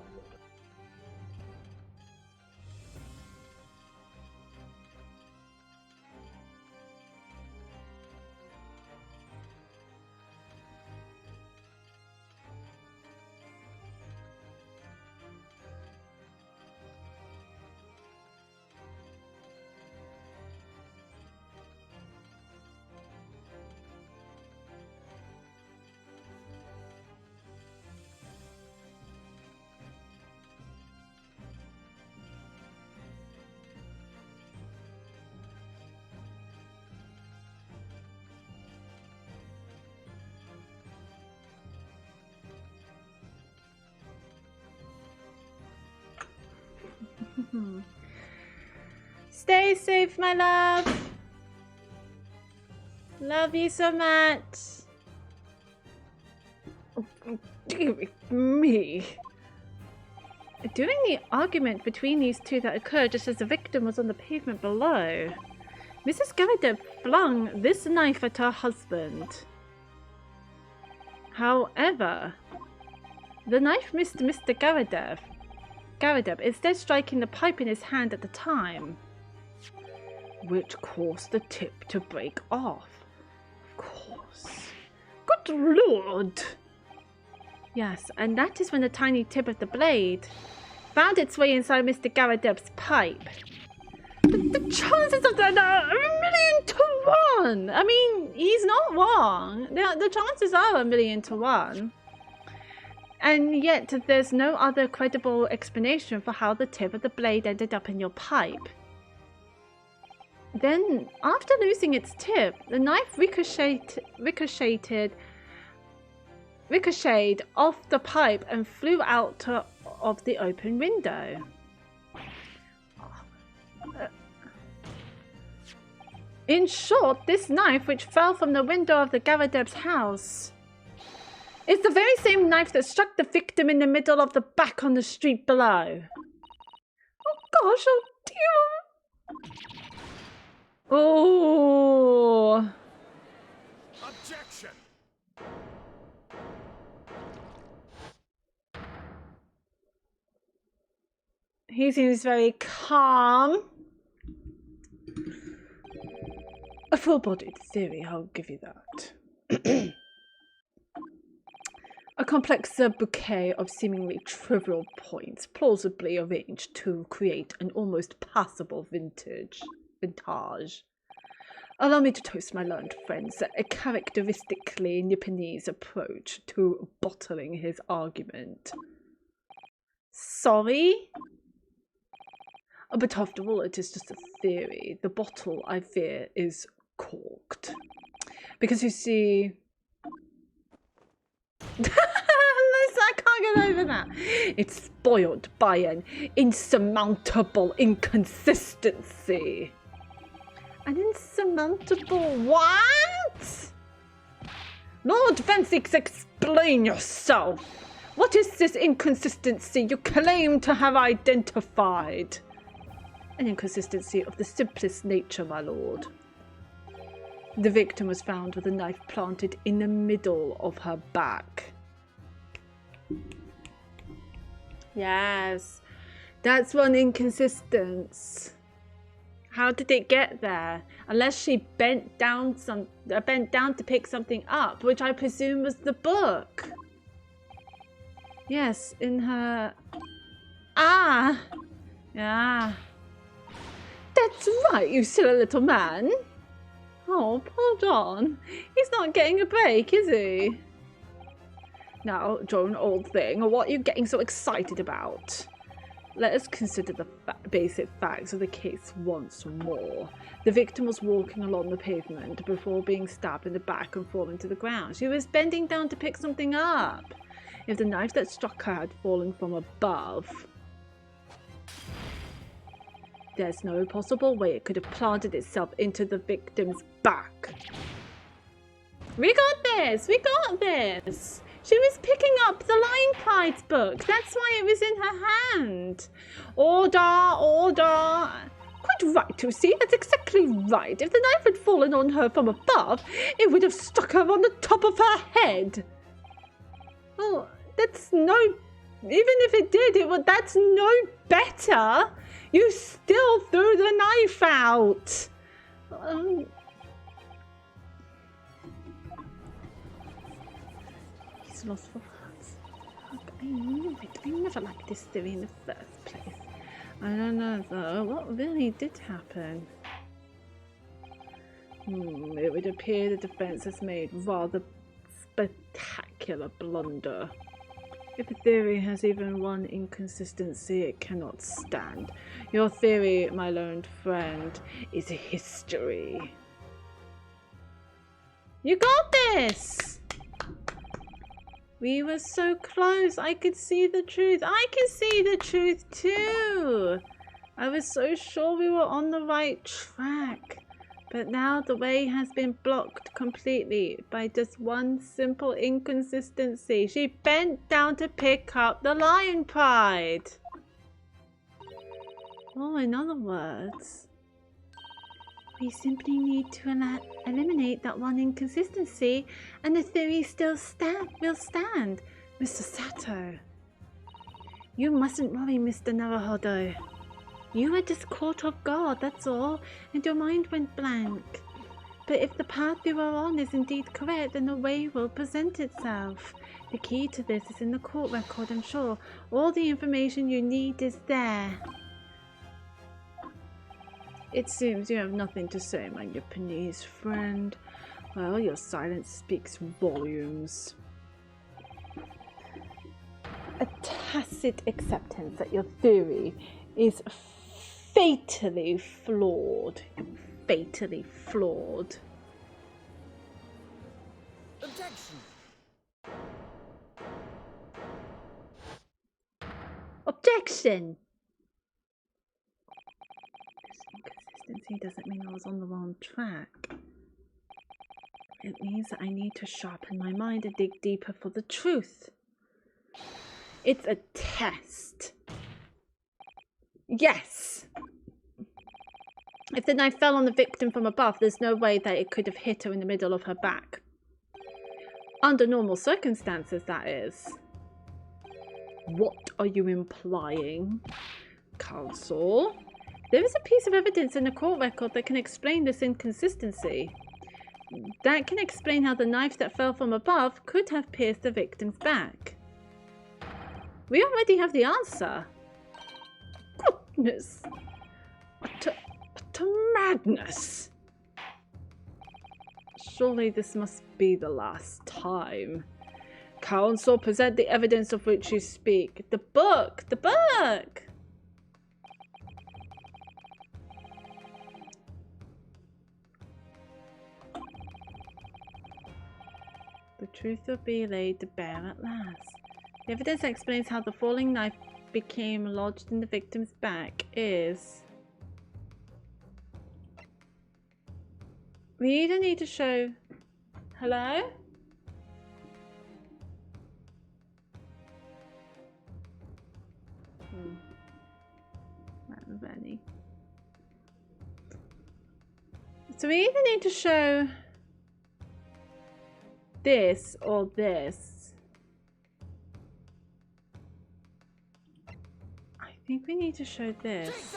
Stay safe, my love. Love you so much. Oh, dear me. During the argument between these two that occurred just as the victim was on the pavement below, Mrs. Garadeb flung this knife at her husband. However, the knife missed Mr. Garadeb, instead striking the pipe in his hand at the time, which caused the tip to break off. Of course. Good lord! Yes, and that is when the tiny tip of the blade found its way inside Mr. Garadeb's pipe. The chances of that are 1,000,000 to 1! I mean, he's not wrong. The chances are 1,000,000 to 1. And yet, there's no other credible explanation for how the tip of the blade ended up in your pipe. Then, after losing its tip, the knife ricocheted off the pipe and flew out of the open window. In short, this knife, which fell from the window of the Garadeb's house, is the very same knife that struck the victim in the middle of the back on the street below. Oh gosh, oh dear. Oh. Objection! He seems very calm. A full-bodied theory, I'll give you that. A complex bouquet of seemingly trivial points, plausibly arranged to create an almost passable vintage. Allow me to toast my learned friend's characteristically Nipponese approach to bottling his argument. Sorry? But after all, it is just a theory. The bottle, I fear, is corked. Because you see... I can't get over that. It's spoiled by an insurmountable inconsistency. An insurmountable what? Lord Fensix, explain yourself. What is this inconsistency you claim to have identified? An inconsistency of the simplest nature, my lord. The victim was found with a knife planted in the middle of her back. Yes, that's one inconsistence. How did it get there? Unless she bent down to pick something up, which I presume was the book. Yes, in her... Ah! Yeah. That's right, you silly little man. Oh, poor John. He's not getting a break, is he? Now, John, old thing, what are you getting so excited about? Let us consider the basic facts of the case once more. The victim was walking along the pavement before being stabbed in the back and falling to the ground. She was bending down to pick something up. If the knife that struck her had fallen from above, there's no possible way it could have planted itself into the victim's back. We got this! We got this! She was picking up the Lion Pride's book. That's why it was in her hand. Order, order. Quite right, you see. That's exactly right. If the knife had fallen on her from above, it would have struck her on the top of her head. Oh, that's no... Even if it did, that's no better. You still threw the knife out. He's lost for words. I knew it. I never liked this theory in the first place. I don't know though. What really did happen? It would appear the defense has made rather spectacular blunder. If a theory has even one inconsistency, it cannot stand. Your theory, my learned friend, is history. You got this! We were so close. I could see the truth. I can see the truth too. I was so sure we were on the right track. But now the way has been blocked completely by just one simple inconsistency. She bent down to pick up the Lion Pride. Oh, in other words, we simply need to eliminate that one inconsistency and the theory still will stand. Mr. Sato, you mustn't worry, Mr. Naruhodo. You were just caught off guard, that's all, and your mind went blank. But if the path you are on is indeed correct, then the way will present itself. The key to this is in the court record, I'm sure. All the information you need is there. It seems you have nothing to say, my Japanese friend. Well, your silence speaks volumes. A tacit acceptance that your theory is fatally flawed. Fatally flawed. Objection! Objection! This inconsistency doesn't mean I was on the wrong track. It means that I need to sharpen my mind and dig deeper for the truth. It's a test. Yes! If the knife fell on the victim from above, there's no way that it could have hit her in the middle of her back. Under normal circumstances, that is. What are you implying, counsel? There is a piece of evidence in the court record that can explain this inconsistency. That can explain how the knife that fell from above could have pierced the victim's back. We already have the answer. Goodness. What a madness. Surely this must be the last time. Counsel, present the evidence of which you speak. The book! The book! The truth will be laid to bear at last. The evidence explains how the falling knife became lodged in the victim's back is... We either need to show... Hello? Not any. So we either need to show this or this. I think we need to show this.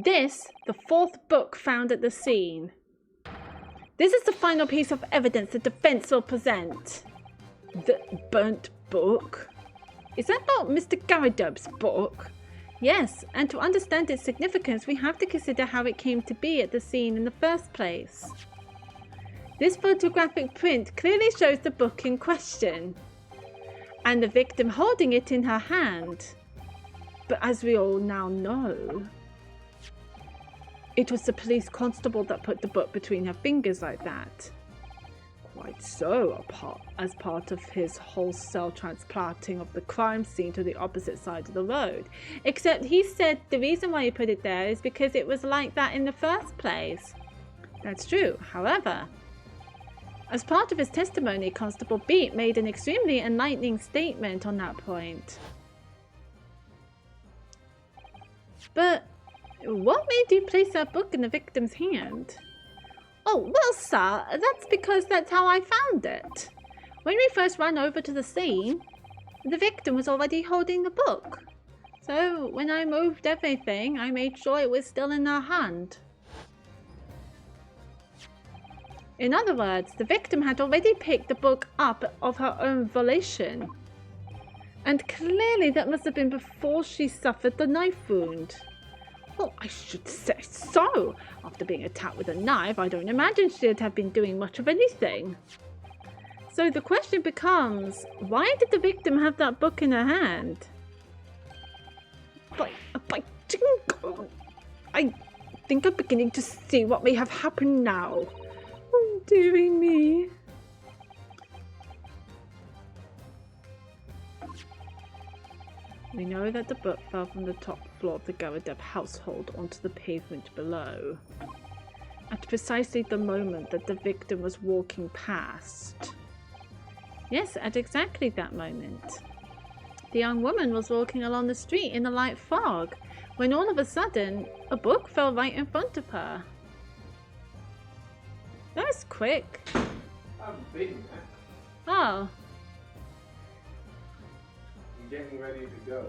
This, the fourth book found at the scene. This is the final piece of evidence the defense will present. The burnt book? Is that not Mr. Garadub's book? Yes, and to understand its significance, we have to consider how it came to be at the scene in the first place. This photographic print clearly shows the book in question, and the victim holding it in her hand. But as we all now know, it was the police constable that put the book between her fingers like that. Quite so, as part of his wholesale transplanting of the crime scene to the opposite side of the road. Except he said the reason why he put it there is because it was like that in the first place. That's true. However, as part of his testimony, Constable Beat made an extremely enlightening statement on that point. But what made you place that book in the victim's hand? Oh, well, sir, that's because that's how I found it. When we first ran over to the scene, the victim was already holding the book. So when I moved everything, I made sure it was still in her hand. In other words, the victim had already picked the book up of her own volition. And clearly that must have been before she suffered the knife wound. Well, I should say so. After being attacked with a knife, I don't imagine she'd have been doing much of anything. So the question becomes, why did the victim have that book in her hand? By jingo! I think I'm beginning to see what may have happened now. Oh, dearie me. We know that the book fell from the top floor of the Garadub household onto the pavement below, at precisely the moment that the victim was walking past. Yes, at exactly that moment. The young woman was walking along the street in the light fog, when all of a sudden, a book fell right in front of her. That was quick. I've been there. Oh. I'm getting ready to go.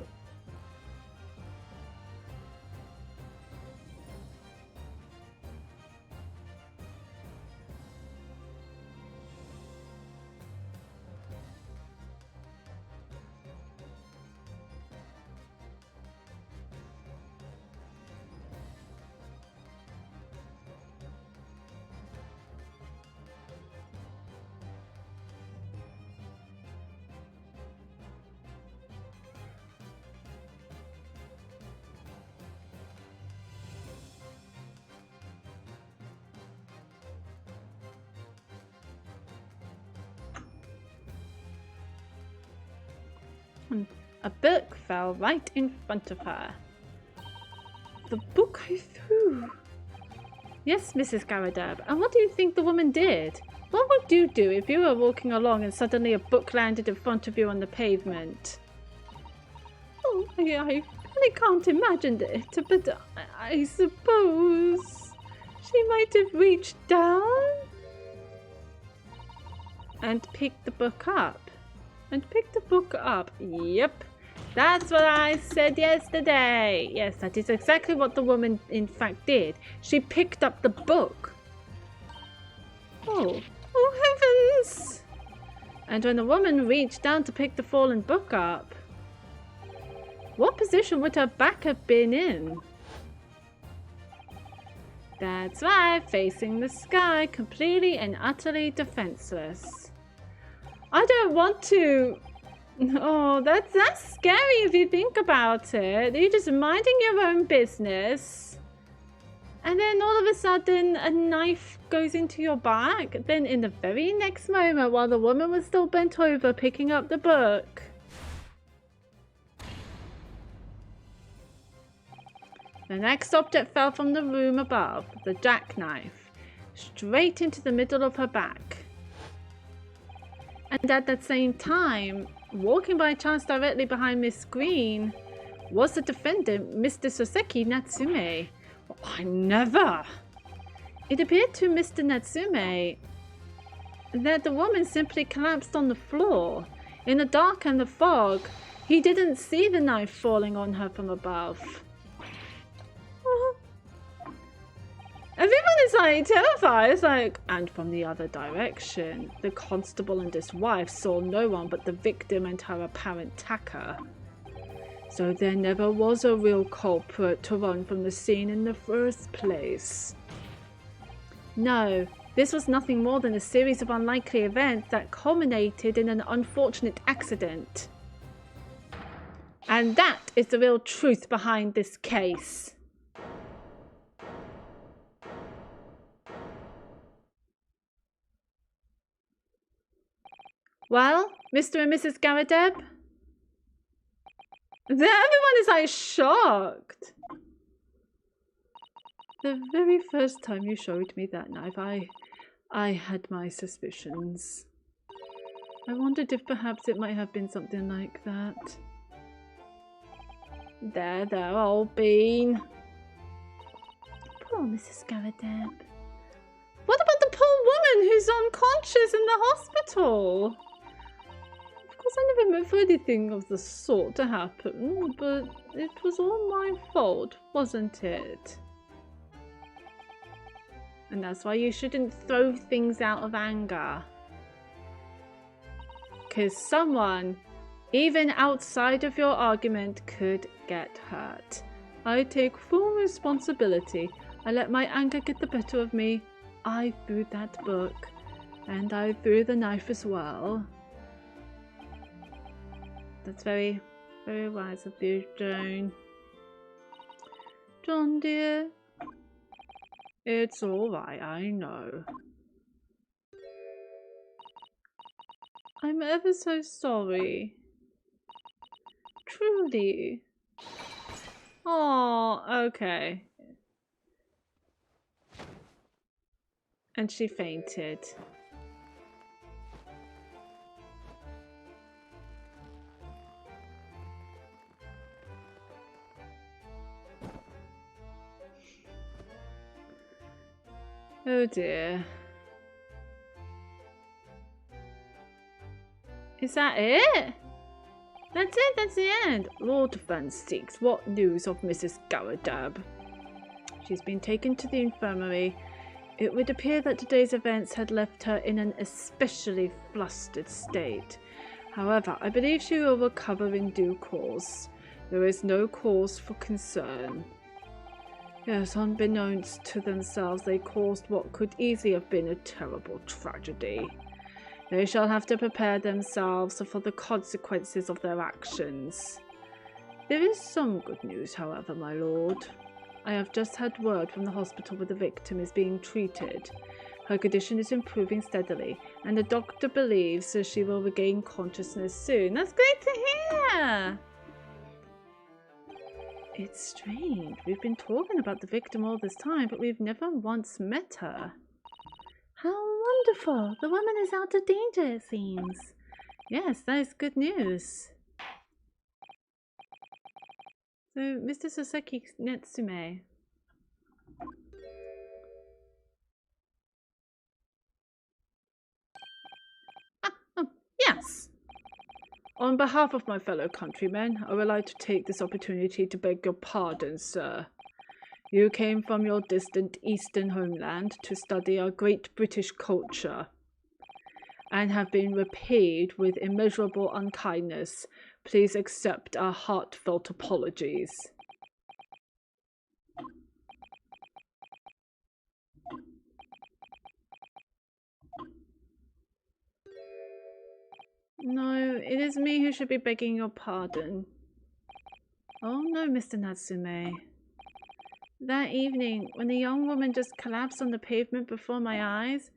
A book fell right in front of her. The book I threw. Yes, Mrs. Garadub. And what do you think the woman did? What would you do if you were walking along and suddenly a book landed in front of you on the pavement? Oh, I really can't imagine it, but I suppose she might have reached down and picked the book up. Yep. That's what I said yesterday. Yes, that is exactly what the woman in fact did. She picked up the book. Oh, oh heavens! And when the woman reached down to pick the fallen book up, what position would her back have been in? That's right, facing the sky, completely and utterly defenseless. I don't want to... Oh, that's scary if you think about it. You're just minding your own business. And then all of a sudden, a knife goes into your back. Then in the very next moment, while the woman was still bent over picking up the book... The next object fell from the room above, the jackknife, straight into the middle of her back. And at that same time, walking by chance directly behind Miss Green, was the defendant, Mr. Soseki Natsume. Well, I never! It appeared to Mr. Natsume that the woman simply collapsed on the floor. In the dark and the fog, he didn't see the knife falling on her from above. Everyone is like terrified. It's like, and from the other direction, the constable and his wife saw no one but the victim and her apparent attacker. So there never was a real culprit to run from the scene in the first place. No, this was nothing more than a series of unlikely events that culminated in an unfortunate accident. And that is the real truth behind this case. Well, Mr. and Mrs. Garadeb? Everyone is like shocked. The very first time you showed me that knife, I had my suspicions. I wondered if perhaps it might have been something like that. There, old bean. Poor Mrs. Garadeb. What about the poor woman who's unconscious in the hospital? Of course, I never meant for anything of the sort to happen, but it was all my fault, wasn't it? And that's why you shouldn't throw things out of anger. Because someone, even outside of your argument, could get hurt. I take full responsibility. I let my anger get the better of me. I threw that book. And I threw the knife as well. That's very, very wise of you, Joan. John, dear. It's alright, I know. I'm ever so sorry. Truly. Oh, okay. And she fainted. Oh dear. Is that it? That's it, that's the end. Lord Van Steeks, what news of Mrs. Garadeb? She's been taken to the infirmary. It would appear that today's events had left her in an especially flustered state. However, I believe she will recover in due course. There is no cause for concern. Yes, unbeknownst to themselves, they caused what could easily have been a terrible tragedy. They shall have to prepare themselves for the consequences of their actions. There is some good news, however, my lord. I have just had word from the hospital where the victim is being treated. Her condition is improving steadily, and the doctor believes that she will regain consciousness soon. That's great to hear! It's strange. We've been talking about the victim all this time, but we've never once met her. How wonderful! The woman is out of danger, it seems. Yes, that is good news. So, Mr. Soseki Natsume. Yes. On behalf of my fellow countrymen, I would like to take this opportunity to beg your pardon, sir. You came from your distant eastern homeland to study our great British culture and have been repaid with immeasurable unkindness. Please accept our heartfelt apologies. No, it is me who should be begging your pardon. Oh no, Mr. Natsume. That evening, when the young woman just collapsed on the pavement before my eyes,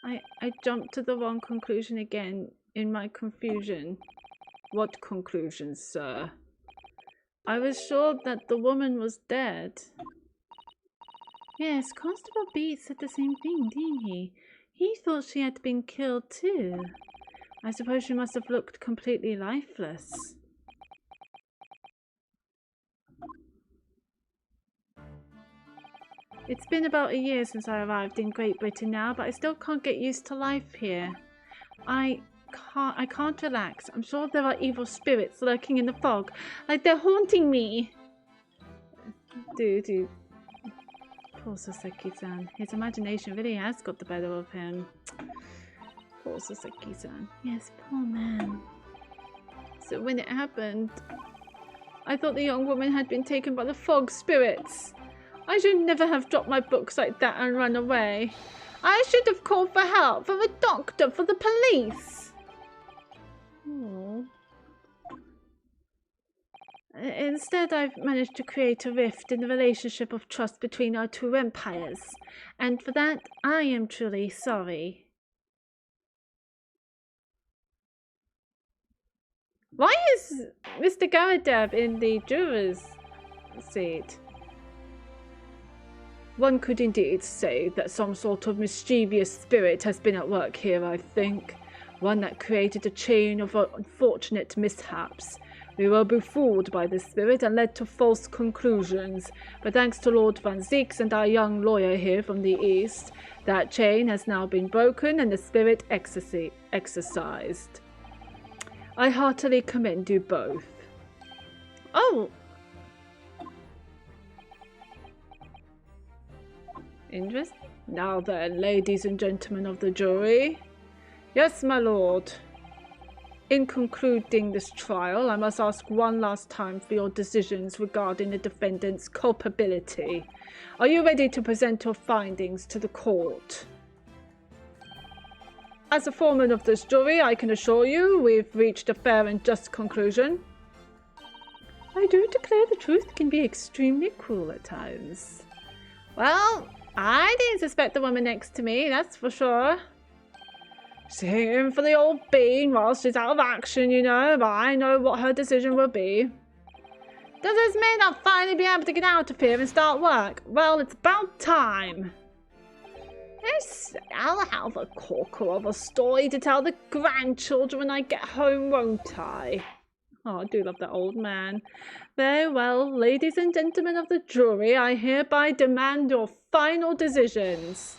I jumped to the wrong conclusion again in my confusion. What conclusion, sir? I was sure that the woman was dead. Yes, Constable Beats said the same thing, didn't he? He thought she had been killed too. I suppose she must have looked completely lifeless. It's been about a year since I arrived in Great Britain now, but I still can't get used to life here. I can't relax. I'm sure there are evil spirits lurking in the fog, like they're haunting me. Dude. Poor Soseki-san. His imagination really has got the better of him. Poor Soseki-san. Yes, poor man. So when it happened, I thought the young woman had been taken by the fog spirits. I should never have dropped my books like that and run away. I should have called for help, for a doctor, for the police. Oh. Instead, I've managed to create a rift in the relationship of trust between our two empires, and for that, I am truly sorry. Why is Mr. Garadeb in the juror's seat? One could indeed say that some sort of mischievous spirit has been at work here, I think. One that created a chain of unfortunate mishaps. We were befooled by this spirit and led to false conclusions. But thanks to Lord Van Zeeks and our young lawyer here from the east, that chain has now been broken and the spirit exorcised. I heartily commend you both. Oh! Interesting. Now then, ladies and gentlemen of the jury. Yes, my lord. In concluding this trial, I must ask one last time for your decisions regarding the defendant's culpability. Are you ready to present your findings to the court? As a foreman of this jury, I can assure you we've reached a fair and just conclusion. I do declare the truth can be extremely cruel at times. Well, I didn't suspect the woman next to me, that's for sure. She's in for the old bean while she's out of action, you know, but I know what her decision will be. Does this mean I'll finally be able to get out of here and start work? Well, it's about time. Yes, I'll have a corker of a story to tell the grandchildren when I get home, won't I? Oh, I do love that old man. Very well, ladies and gentlemen of the jury, I hereby demand your final decisions.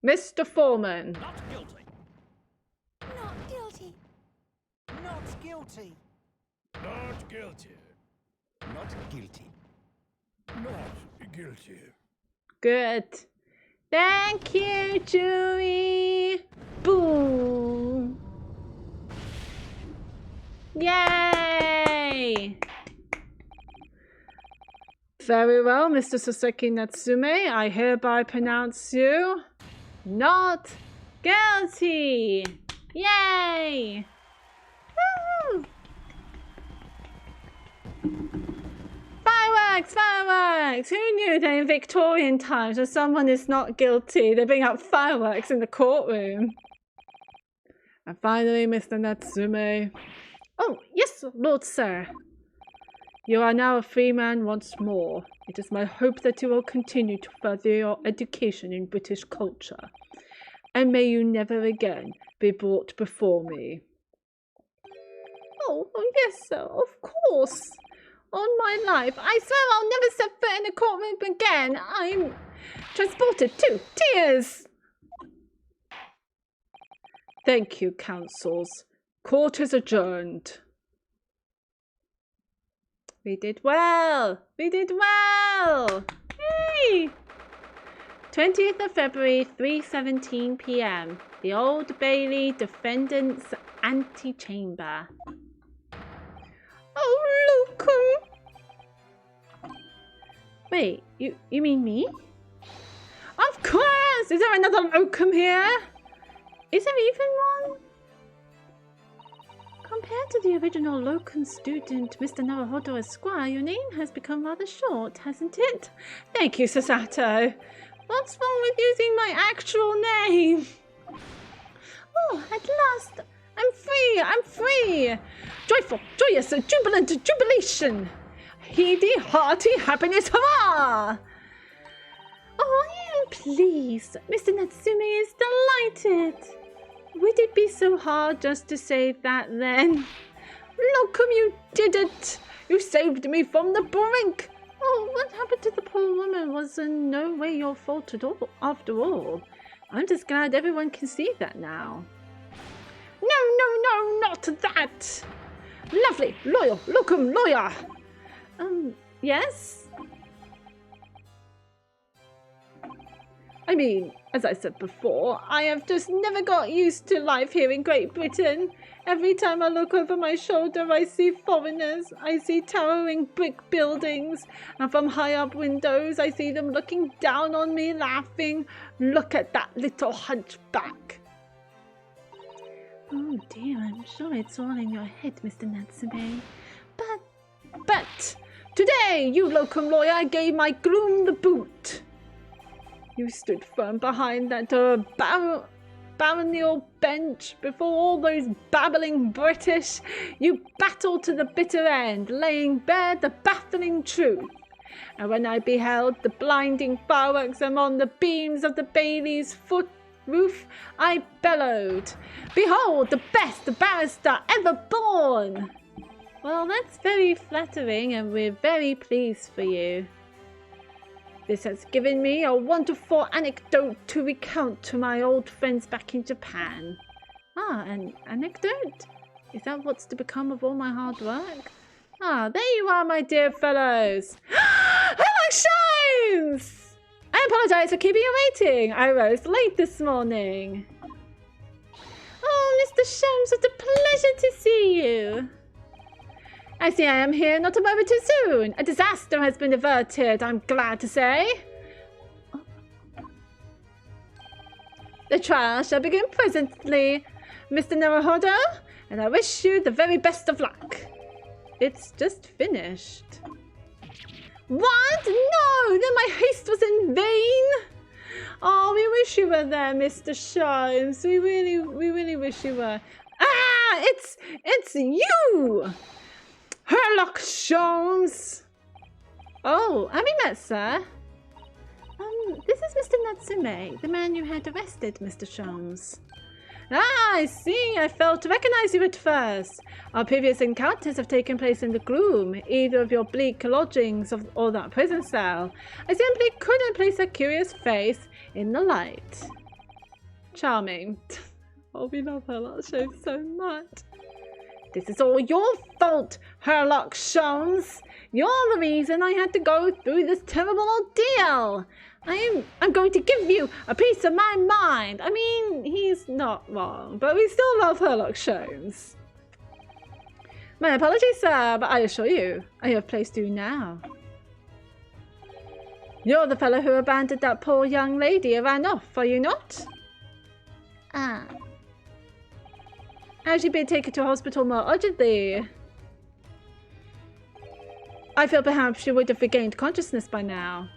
Mr. Foreman. Not guilty. Not guilty. Not guilty. Not guilty. Not guilty. Not guilty. Good. Thank you, jury. Boom. Yay! Very well, Mr. Soseki Natsume, I hereby pronounce you not guilty! Yay! Woo! Fireworks! Fireworks! Who knew that in Victorian times when someone is not guilty, they bring out fireworks in the courtroom? And finally, Mr. Natsume. Oh, yes, Lord Sir. You are now a free man once more. It is my hope that you will continue to further your education in British culture. And may you never again be brought before me. Oh yes, sir, of course. On my life, I swear I'll never set foot in a courtroom again. I'm transported to tears. Thank you, counsels. Court is adjourned. We did well. We did well. Yay! 20th of February, 3:17 p.m. The Old Bailey Defendant's Antechamber. Oh, Locum! Wait, you mean me? Of course! Is there another Locum here? Is there even one? Compared to the original Locum student, Mr. Naruhodo Esquire, your name has become rather short, hasn't it? Thank you, Sasato. What's wrong with using my actual name? Oh, at last! I'm free! I'm free! Joyful, joyous, jubilant jubilation! Heedy, hearty happiness, hurrah! Oh, I am pleased. Mr. Natsume is delighted. Would it be so hard just to say that then? Locum, you did it! You saved me from the brink! Oh, what happened to the poor woman was in no way your fault at all, after all. I'm just glad everyone can see that now. No, not that! Lovely, loyal, Locum lawyer! Yes? I mean, as I said before, I have just never got used to life here in Great Britain. Every time I look over my shoulder, I see foreigners. I see towering brick buildings. And from high up windows, I see them looking down on me, laughing. Look at that little hunchback. Oh dear, I'm sure it's all in your head, Mr. Natsume. But, today, you Locum lawyer gave my groom the boot. You stood firm behind that baronial bench before all those babbling British. You battled to the bitter end, laying bare the baffling truth. And when I beheld the blinding fireworks among the beams of the Bailey's roof, I bellowed, "Behold the best barrister ever born!" Well, that's very flattering, and we're very pleased for you. This has given me a wonderful anecdote to recount to my old friends back in Japan. Ah, an anecdote? Is that what's to become of all my hard work? Ah, there you are, my dear fellows. Hello, Shones! I apologize for keeping you waiting. I rose late this morning. Oh, Mr. Shones, what a pleasure to see you. I see I am here not a moment too soon. A disaster has been averted, I'm glad to say. The trial shall begin presently, Mr. Naruhodo, and I wish you the very best of luck. It's just finished. What? No, then my haste was in vain. Oh, we wish you were there, Mr. Shones. We really wish you were. Ah, it's you! Herlock Sholmes! Oh, have we met, sir? This is Mr. Natsume, the man you had arrested, Mr. Sholmes. Ah, I see. I failed to recognize you at first. Our previous encounters have taken place in the gloom, either of your bleak lodgings or that prison cell. I simply couldn't place a curious face in the light. Charming. Oh, we love Herlock Sholmes so much. This is all your fault, Herlock Sholmes. You're the reason I had to go through this terrible ordeal. I'm going to give you a piece of my mind. I mean, he's not wrong, but we still love Herlock Sholmes. My apologies, sir, but I assure you, I have placed you now. You're the fellow who abandoned that poor young lady and ran off, are you not? Ah. Has she been taken to hospital more urgently? I feel perhaps she would have regained consciousness by now.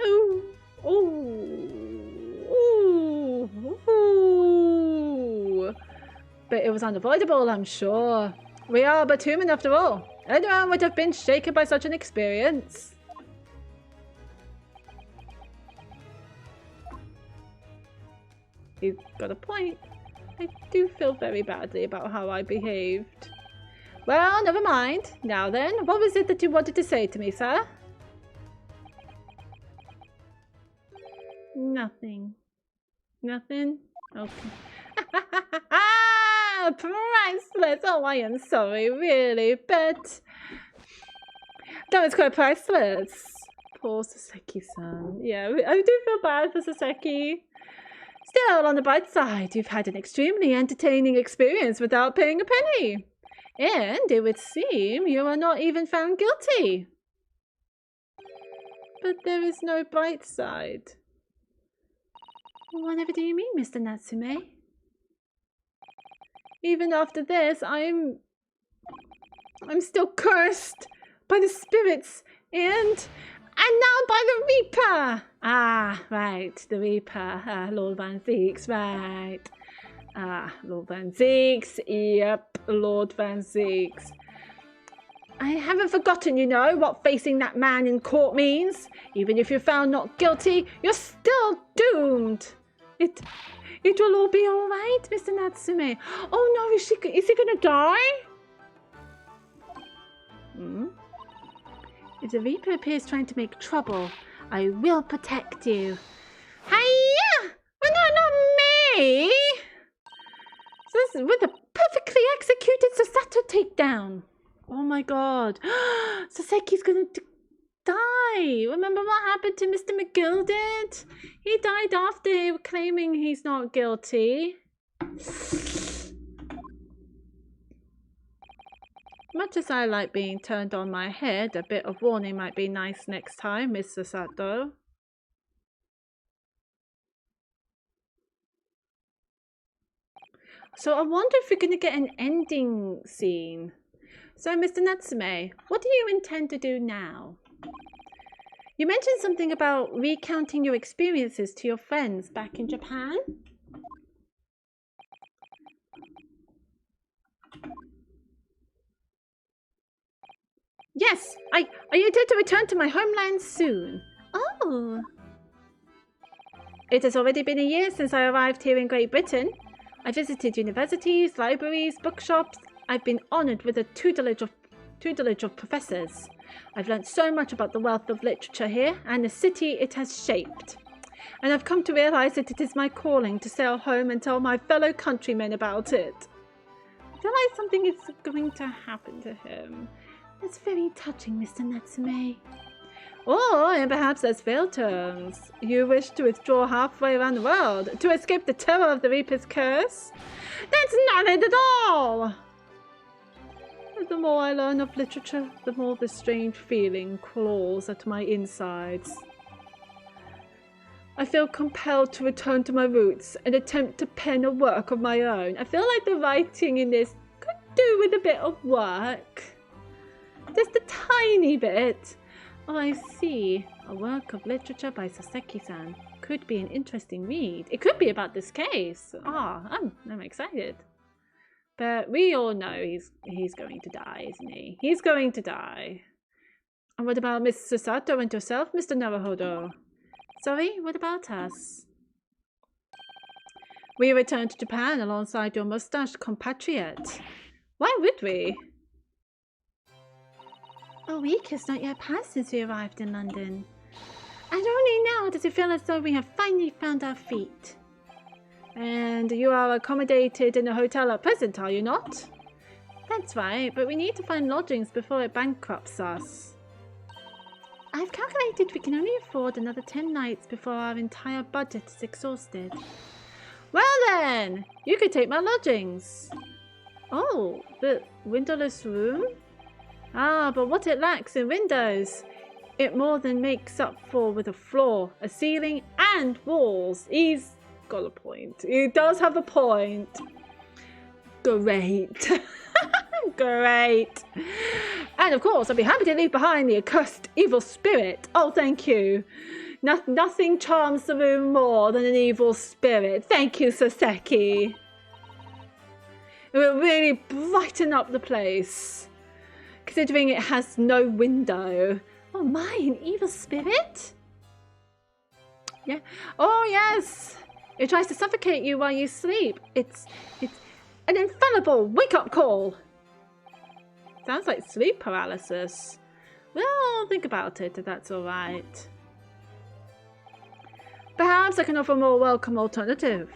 Ooh, ooh, ooh, ooh. But it was unavoidable, I'm sure. We are but human after all. Anyone would have been shaken by such an experience. You've got a point. I do feel very badly about how I behaved. Well, never mind. Now then, what was it that you wanted to say to me, sir? Nothing. Nothing? Okay. Priceless. Oh, I am sorry, really, but that was quite priceless. Poor Saseki-san. Yeah, I do feel bad for Saseki. Still, on the bright side, you've had an extremely entertaining experience without paying a penny. And it would seem you are not even found guilty. But there is no bright side. Whatever do you mean, Mr. Natsume? Even after this, I'm still cursed by the spirits and now by the Reaper. Ah, right, the Reaper, Lord Van Zeeks, right. Ah, Lord Van Zeeks, yep, Lord Van Zeeks. I haven't forgotten, you know, what facing that man in court means. Even if you're found not guilty, you're still doomed. It will all be all right, Mr. Natsume. Oh no, is he gonna die? If the Reaper appears trying to make trouble, I will protect you. Hiya! Well, not me! So this is with a perfectly executed Sasato takedown. Oh my god. Saseki's gonna die. Remember what happened to Mr. McGilded? He died after claiming he's not guilty. Much as I like being turned on my head, a bit of warning might be nice next time, Miss Sasato. So I wonder if we're going to get an ending scene. So, Mr. Natsume, what do you intend to do now? You mentioned something about recounting your experiences to your friends back in Japan? Yes, I intend to return to my homeland soon. Oh. It has already been a year since I arrived here in Great Britain. I visited universities, libraries, bookshops. I've been honoured with a tutelage of professors. I've learnt so much about the wealth of literature here and the city it has shaped. And I've come to realise that it is my calling to sail home and tell my fellow countrymen about it. I feel like something is going to happen to him. That's very touching, Mr. Natsume. Or, and perhaps as fail terms, you wish to withdraw halfway around the world to escape the terror of the Reaper's curse? That's not it at all! The more I learn of literature, the more the strange feeling claws at my insides. I feel compelled to return to my roots and attempt to pen a work of my own. I feel like the writing in this could do with a bit of work. Just a tiny bit. Oh, I see. A work of literature by Saseki-san. Could be an interesting read. It could be about this case. I'm excited. But we all know he's going to die, isn't he? He's going to die. And what about Miss Susato and yourself, Mr. Naruhodo? Sorry, what about us? We returned to Japan alongside your mustached compatriot. Why would we? A week has not yet passed since we arrived in London. And only now does it feel as though we have finally found our feet. And you are accommodated in a hotel at present, are you not? That's right, but we need to find lodgings before it bankrupts us. I've calculated we can only afford another 10 nights before our entire budget is exhausted. Well then, you could take my lodgings. Oh, the windowless room? Ah, but what it lacks in windows, it more than makes up for with a floor, a ceiling, and walls. He's got a point. He does have a point. Great. Great. And of course, I'd be happy to leave behind the accursed evil spirit. Oh, thank you. Nothing charms the room more than an evil spirit. Thank you, Saseki. It will really brighten up the place. Considering it has no window. Oh my, an evil spirit? Yeah. Oh yes. It tries to suffocate you while you sleep. It's an infallible wake-up call. Sounds like sleep paralysis. Well, think about it if that's all right. Perhaps I can offer a more welcome alternative.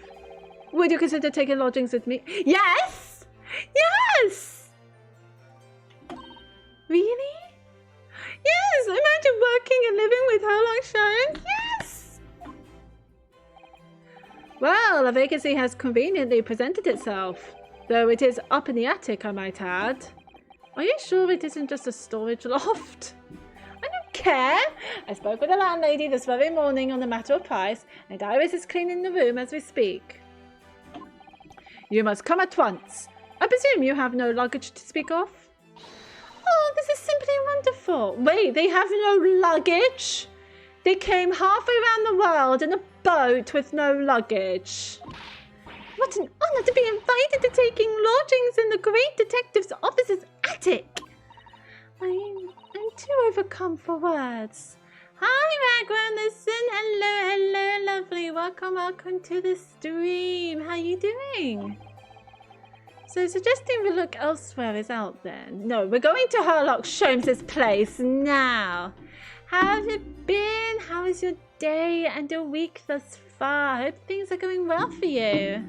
Would you consider taking lodgings with me? Yes! Yes! Really? Yes! Imagine working and living with Herlock Sholmes. Yes! Well, a vacancy has conveniently presented itself. Though it is up in the attic, I might add. Are you sure it isn't just a storage loft? I don't care. I spoke with the landlady this very morning on the matter of price, and Iris is cleaning the room as we speak. You must come at once. I presume you have no luggage to speak of? Oh, this is simply wonderful. Wait, they have no luggage? They came halfway around the world in a boat with no luggage. What an honor to be invited to taking lodgings in the great detective's office's attic. I'm too overcome for words. Hi, Raglan, listen. Hello, lovely. Welcome to the stream. How you doing? So suggesting we look elsewhere is out there. No, we're going to Herlock Sholmes' place now. How have you been? How is your day and your week thus far? I hope things are going well for you.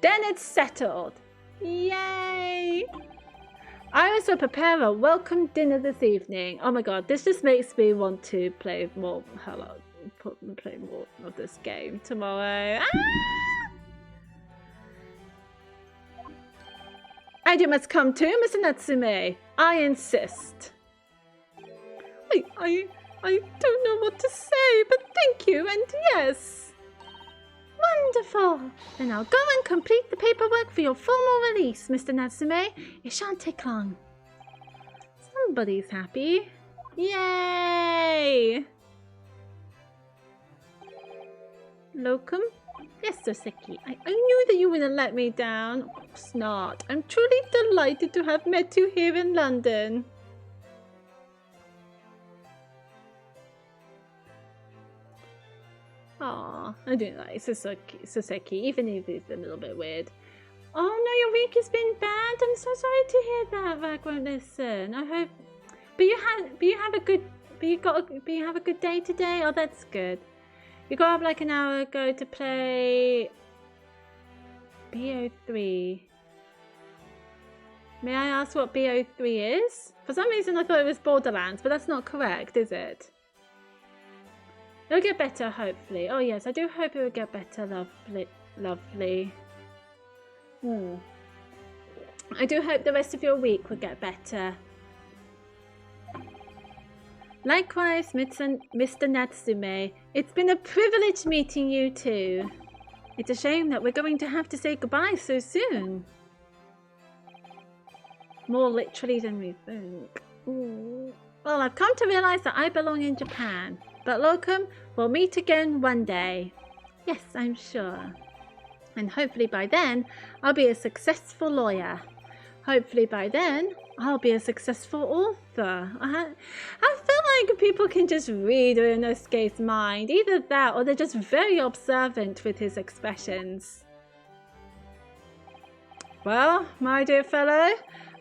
Then it's settled. Yay! Iris will prepare a welcome dinner this evening. Oh my god, this just makes me want to play more Herlock. Play more of this game tomorrow. Ah! And you must come too, Mr. Natsume. I insist. I don't know what to say, but thank you, and yes. Wonderful. Then I'll go and complete the paperwork for your formal release, Mr. Natsume. It shan't take long. Somebody's happy. Yay! Locum? Yes, Soseki. I knew that you wouldn't let me down. Of course not. I'm truly delighted to have met you here in London. Aw, I do like Soseki, even if it's a little bit weird. Oh no, your week has been bad. I'm so sorry to hear that, Rag won't listen. I hope, but you have a good day today. Oh, that's good. You got up like an hour ago to play BO3. May I ask what BO3 is? For some reason I thought it was Borderlands, but that's not correct, is it? It'll get better, hopefully. Oh yes, I do hope it will get better, lovely. I do hope the rest of your week will get better. Likewise, Mr. Natsume, it's been a privilege meeting you too. It's a shame that we're going to have to say goodbye so soon. More literally than we think. Ooh. Well, I've come to realize that I belong in Japan. But Locum, we'll meet again one day. Yes, I'm sure. And hopefully by then, I'll be a successful lawyer. Hopefully by then, I'll be a successful author. I feel like people can just read Inosuke's mind. Either that or they're just very observant with his expressions. Well, my dear fellow,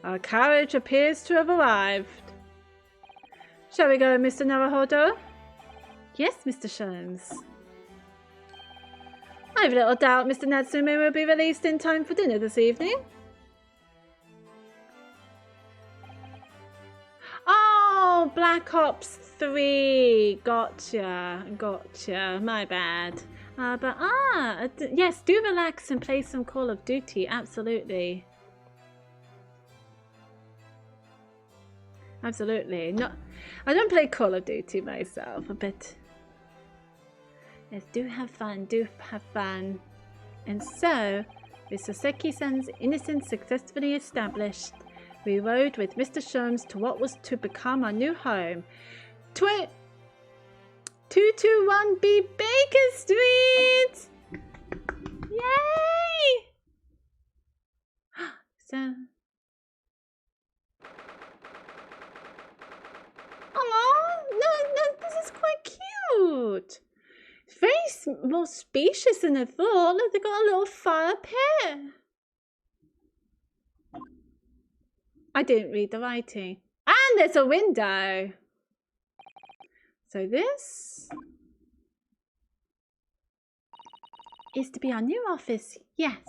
our carriage appears to have arrived. Shall we go, Mr. Naruhodo? Yes, Mr. Sholmes. I've little doubt Mr. Natsume will be released in time for dinner this evening. Oh, Black Ops 3. Gotcha. My bad. Yes, do relax and play some Call of Duty. Absolutely. No, I don't play Call of Duty myself, but yes, do have fun. And so, with Soseki-san's innocence successfully established, we rode with Mr. Sholmes to what was to become our new home. 221B Baker Street! Yay! So... Oh, no, this is quite cute. It's very more spacious than I thought. Look, they got a little fire up here. I didn't read the writing. And there's a window. So this. is to be our new office. Yes.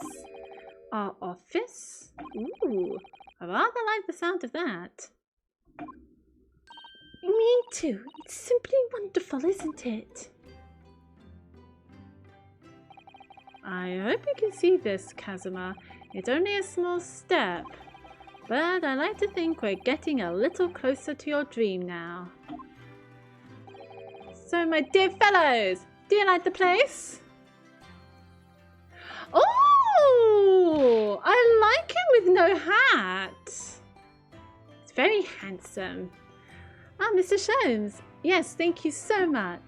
Our office? Ooh, I rather like the sound of that. Me too. It's simply wonderful, isn't it? I hope you can see this, Kazuma. It's only a small step, but I like to think we're getting a little closer to your dream now. So, my dear fellows, do you like the place? Oh, I like him with no hat. It's very handsome. Ah, Mr. Sholmes. Yes, thank you so much.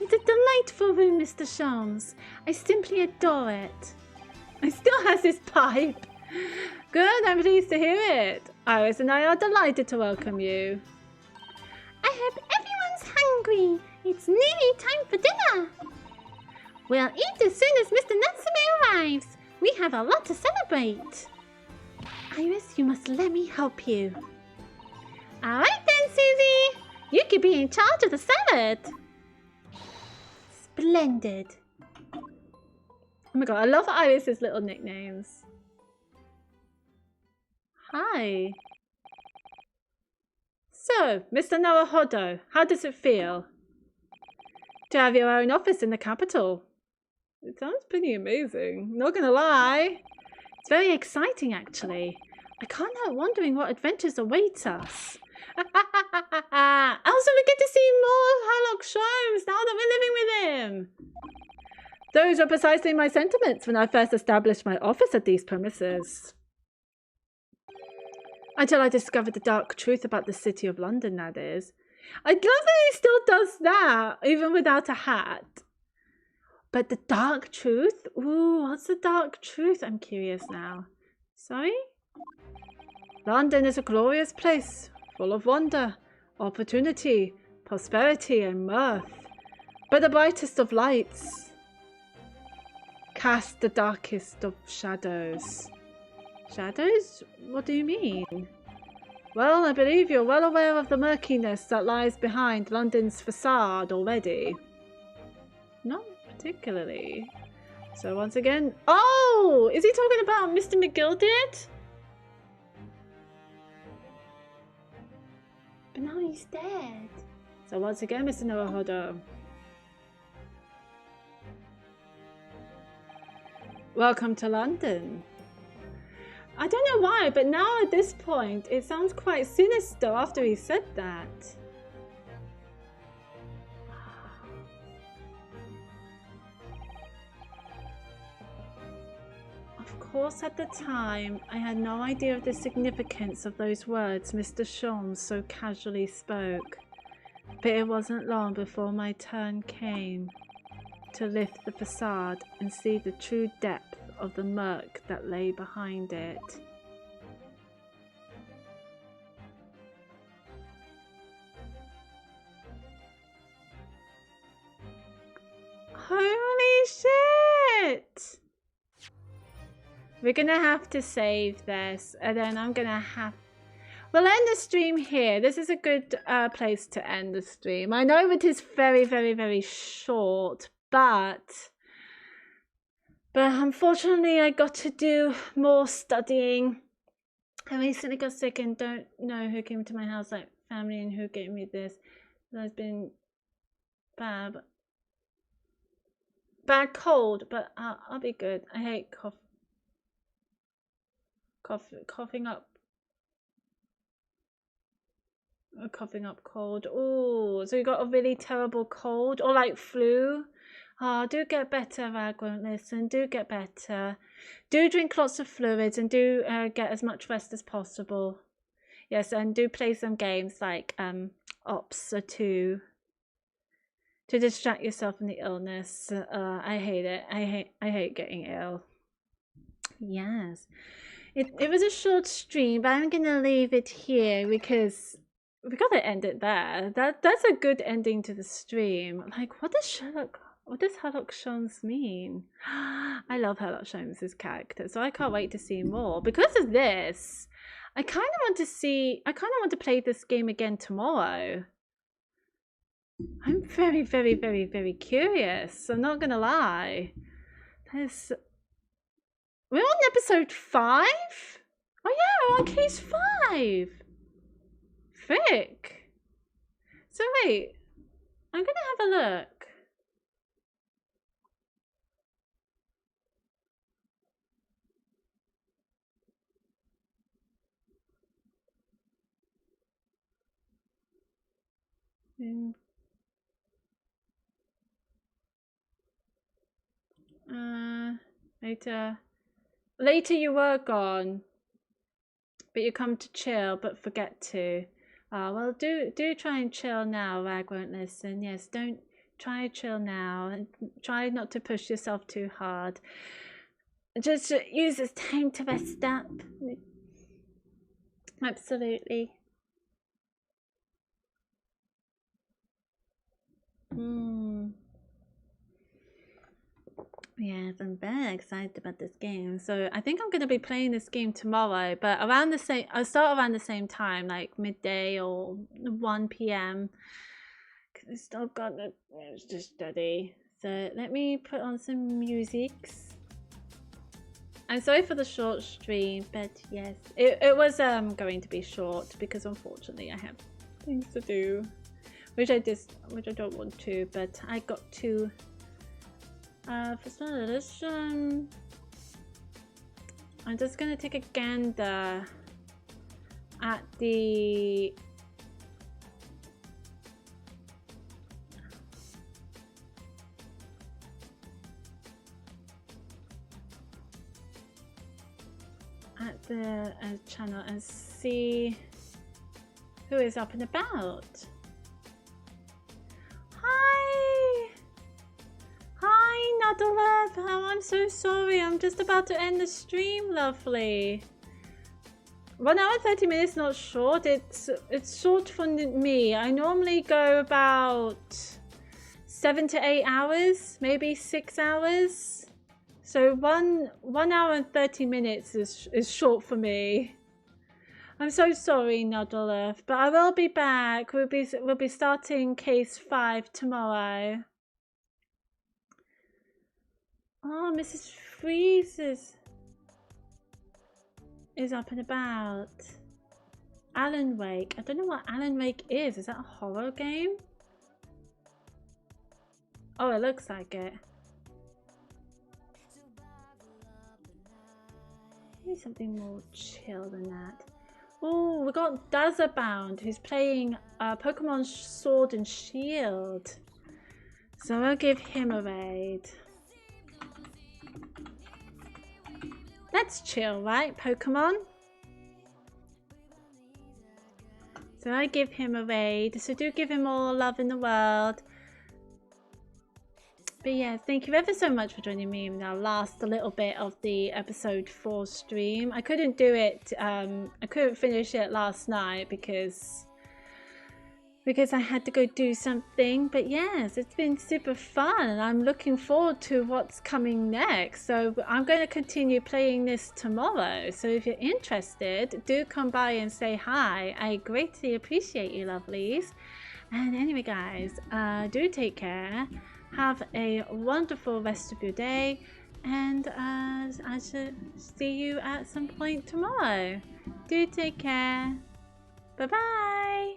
It's a delightful room, Mr. Sholmes. I simply adore it. It still has his pipe. Good, I'm pleased to hear it. Iris and I are delighted to welcome you. I hope everyone's hungry. It's nearly time for dinner. We'll eat as soon as Mr. Natsume arrives. We have a lot to celebrate. Iris, you must let me help you. All right then, Susie. You could be in charge of the salad. Splendid. Oh my god, I love Iris's little nicknames. Hi. So, Mr. Naruhodo, how does it feel to have your own office in the capital? It sounds pretty amazing, not gonna lie. It's very exciting, actually. I can't help wondering what adventures await us. Also, we get to see more of Harlock Sholmes now that we're living with him. Those were precisely my sentiments when I first established my office at these premises. Until I discovered the dark truth about the city of London, that is. I love that he still does that, even without a hat. But the dark truth? Ooh, what's the dark truth? I'm curious now. Sorry? London is a glorious place, full of wonder, opportunity, prosperity, and mirth. But the brightest of lights cast the darkest of shadows. Shadows? What do you mean? Well, I believe you're well aware of the murkiness that lies behind London's facade already. Not particularly. So once again... Oh! Is he talking about Mr. McGilded? But now he's dead. So once again, Mr. Naruhodo. Welcome to London. I don't know why, but now at this point, it sounds quite sinister after he said that. Of course, at the time, I had no idea of the significance of those words Mr. Sholmes so casually spoke. But it wasn't long before my turn came to lift the facade and see the true depth of the murk that lay behind it. Holy shit! We're gonna have to save this, and then I'm gonna have... We'll end the stream here. This is a good place to end the stream. I know it is very, very, very short, but unfortunately I got to do more studying. I recently got sick and don't know who came to my house, like family, and who gave me this. There's been bad cold, but I'll be good. I hate coughing up cold. Oh, so you got a really terrible cold or like flu? Oh, do get better, Rag won't listen. Do get better. Do drink lots of fluids and do get as much rest as possible. Yes, and do play some games like Ops or 2 to distract yourself from the illness. I hate it. I hate getting ill. Yes. It was a short stream, but I'm gonna leave it here because we gotta end it there. That's a good ending to the stream. Like, what does Harlock Sholmes mean? I love Harlock Sholmes' character, so I can't wait to see more. Because of this, I kind of want to play this game again tomorrow. I'm very, very, very, very curious. I'm not gonna lie. There's... We're on episode 5? Oh yeah, we're on case 5. Frick. So wait, I'm gonna have a look. Later. Later you were gone, but you come to chill, but forget to. Well, do try and chill now. Rag won't listen. Yes, don't try and chill now, and try not to push yourself too hard. Just use this time to rest up. Absolutely. Yes, I'm very excited about this game. So I think I'm going to be playing this game tomorrow, but around the same, I'll start around the same time, like midday or 1 p.m. because I still got to study. So let me put on some musics. I'm sorry for the short stream, but yes, it was going to be short because unfortunately I have things to do, which I don't want to, but I got to. For starters, I'm just gonna take a gander at the channel and see who is up and about. Hi, Nadalev. Oh, I'm so sorry. I'm just about to end the stream, lovely. 1 hour 30 minutes, not short. It's short for me. I normally go about 7 to 8 hours, maybe 6 hours. So 1 hour and 30 minutes is short for me. I'm so sorry, Nadalev, but I will be back. We'll be starting case 5 tomorrow. Oh, Mrs. Freeze is up and about. Alan Wake. I don't know what Alan Wake is. Is that a horror game? Oh, it looks like it. Maybe something more chill than that. Oh, we got Dazerbound, who's playing Pokemon Sword and Shield. So I'll give him a raid. Let's chill, right, Pokemon? So I give him a raid. So do give him all the love in the world. But yeah, thank you ever so much for joining me in the last little bit of the episode 4 stream. I couldn't do it. I couldn't finish it last night because I had to go do something. But yes, it's been super fun and I'm looking forward to what's coming next. So I'm going to continue playing this tomorrow. So if you're interested, do come by and say hi. I greatly appreciate you, lovelies. And anyway, guys, do take care. Have a wonderful rest of your day. And I shall see you at some point tomorrow. Do take care. Bye-bye.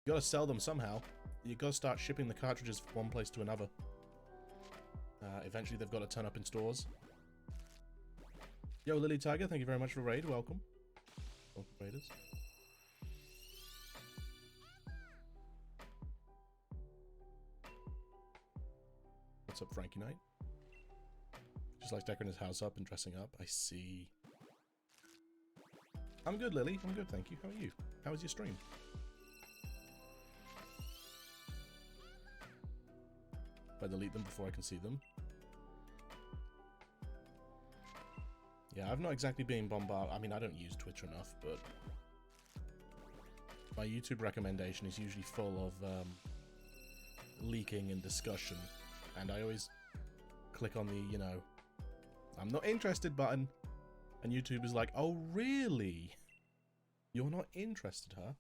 You gotta sell them somehow. You gotta start shipping the cartridges from one place to another. Eventually they've got to turn up in stores. Yo, Lily Tiger, thank you very much for raid. Welcome. Welcome, raiders. What's up, Frankie Knight? Just likes decorating his house up and dressing up. I see. I'm good, Lily. I'm good, thank you. How are you? How was your stream? If I delete them before I can see them. Yeah, I've not exactly been bombarded. I mean, I don't use Twitter enough, but my YouTube recommendation is usually full of leaking and discussion, and I always click on the, you know, I'm not interested button, and YouTube is like, oh really? You're not interested, huh?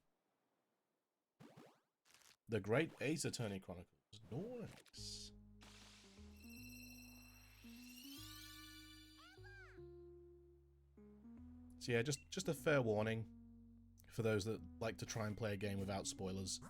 The Great Ace Attorney Chronicles. Nice. So yeah, just a fair warning for those that like to try and play a game without spoilers.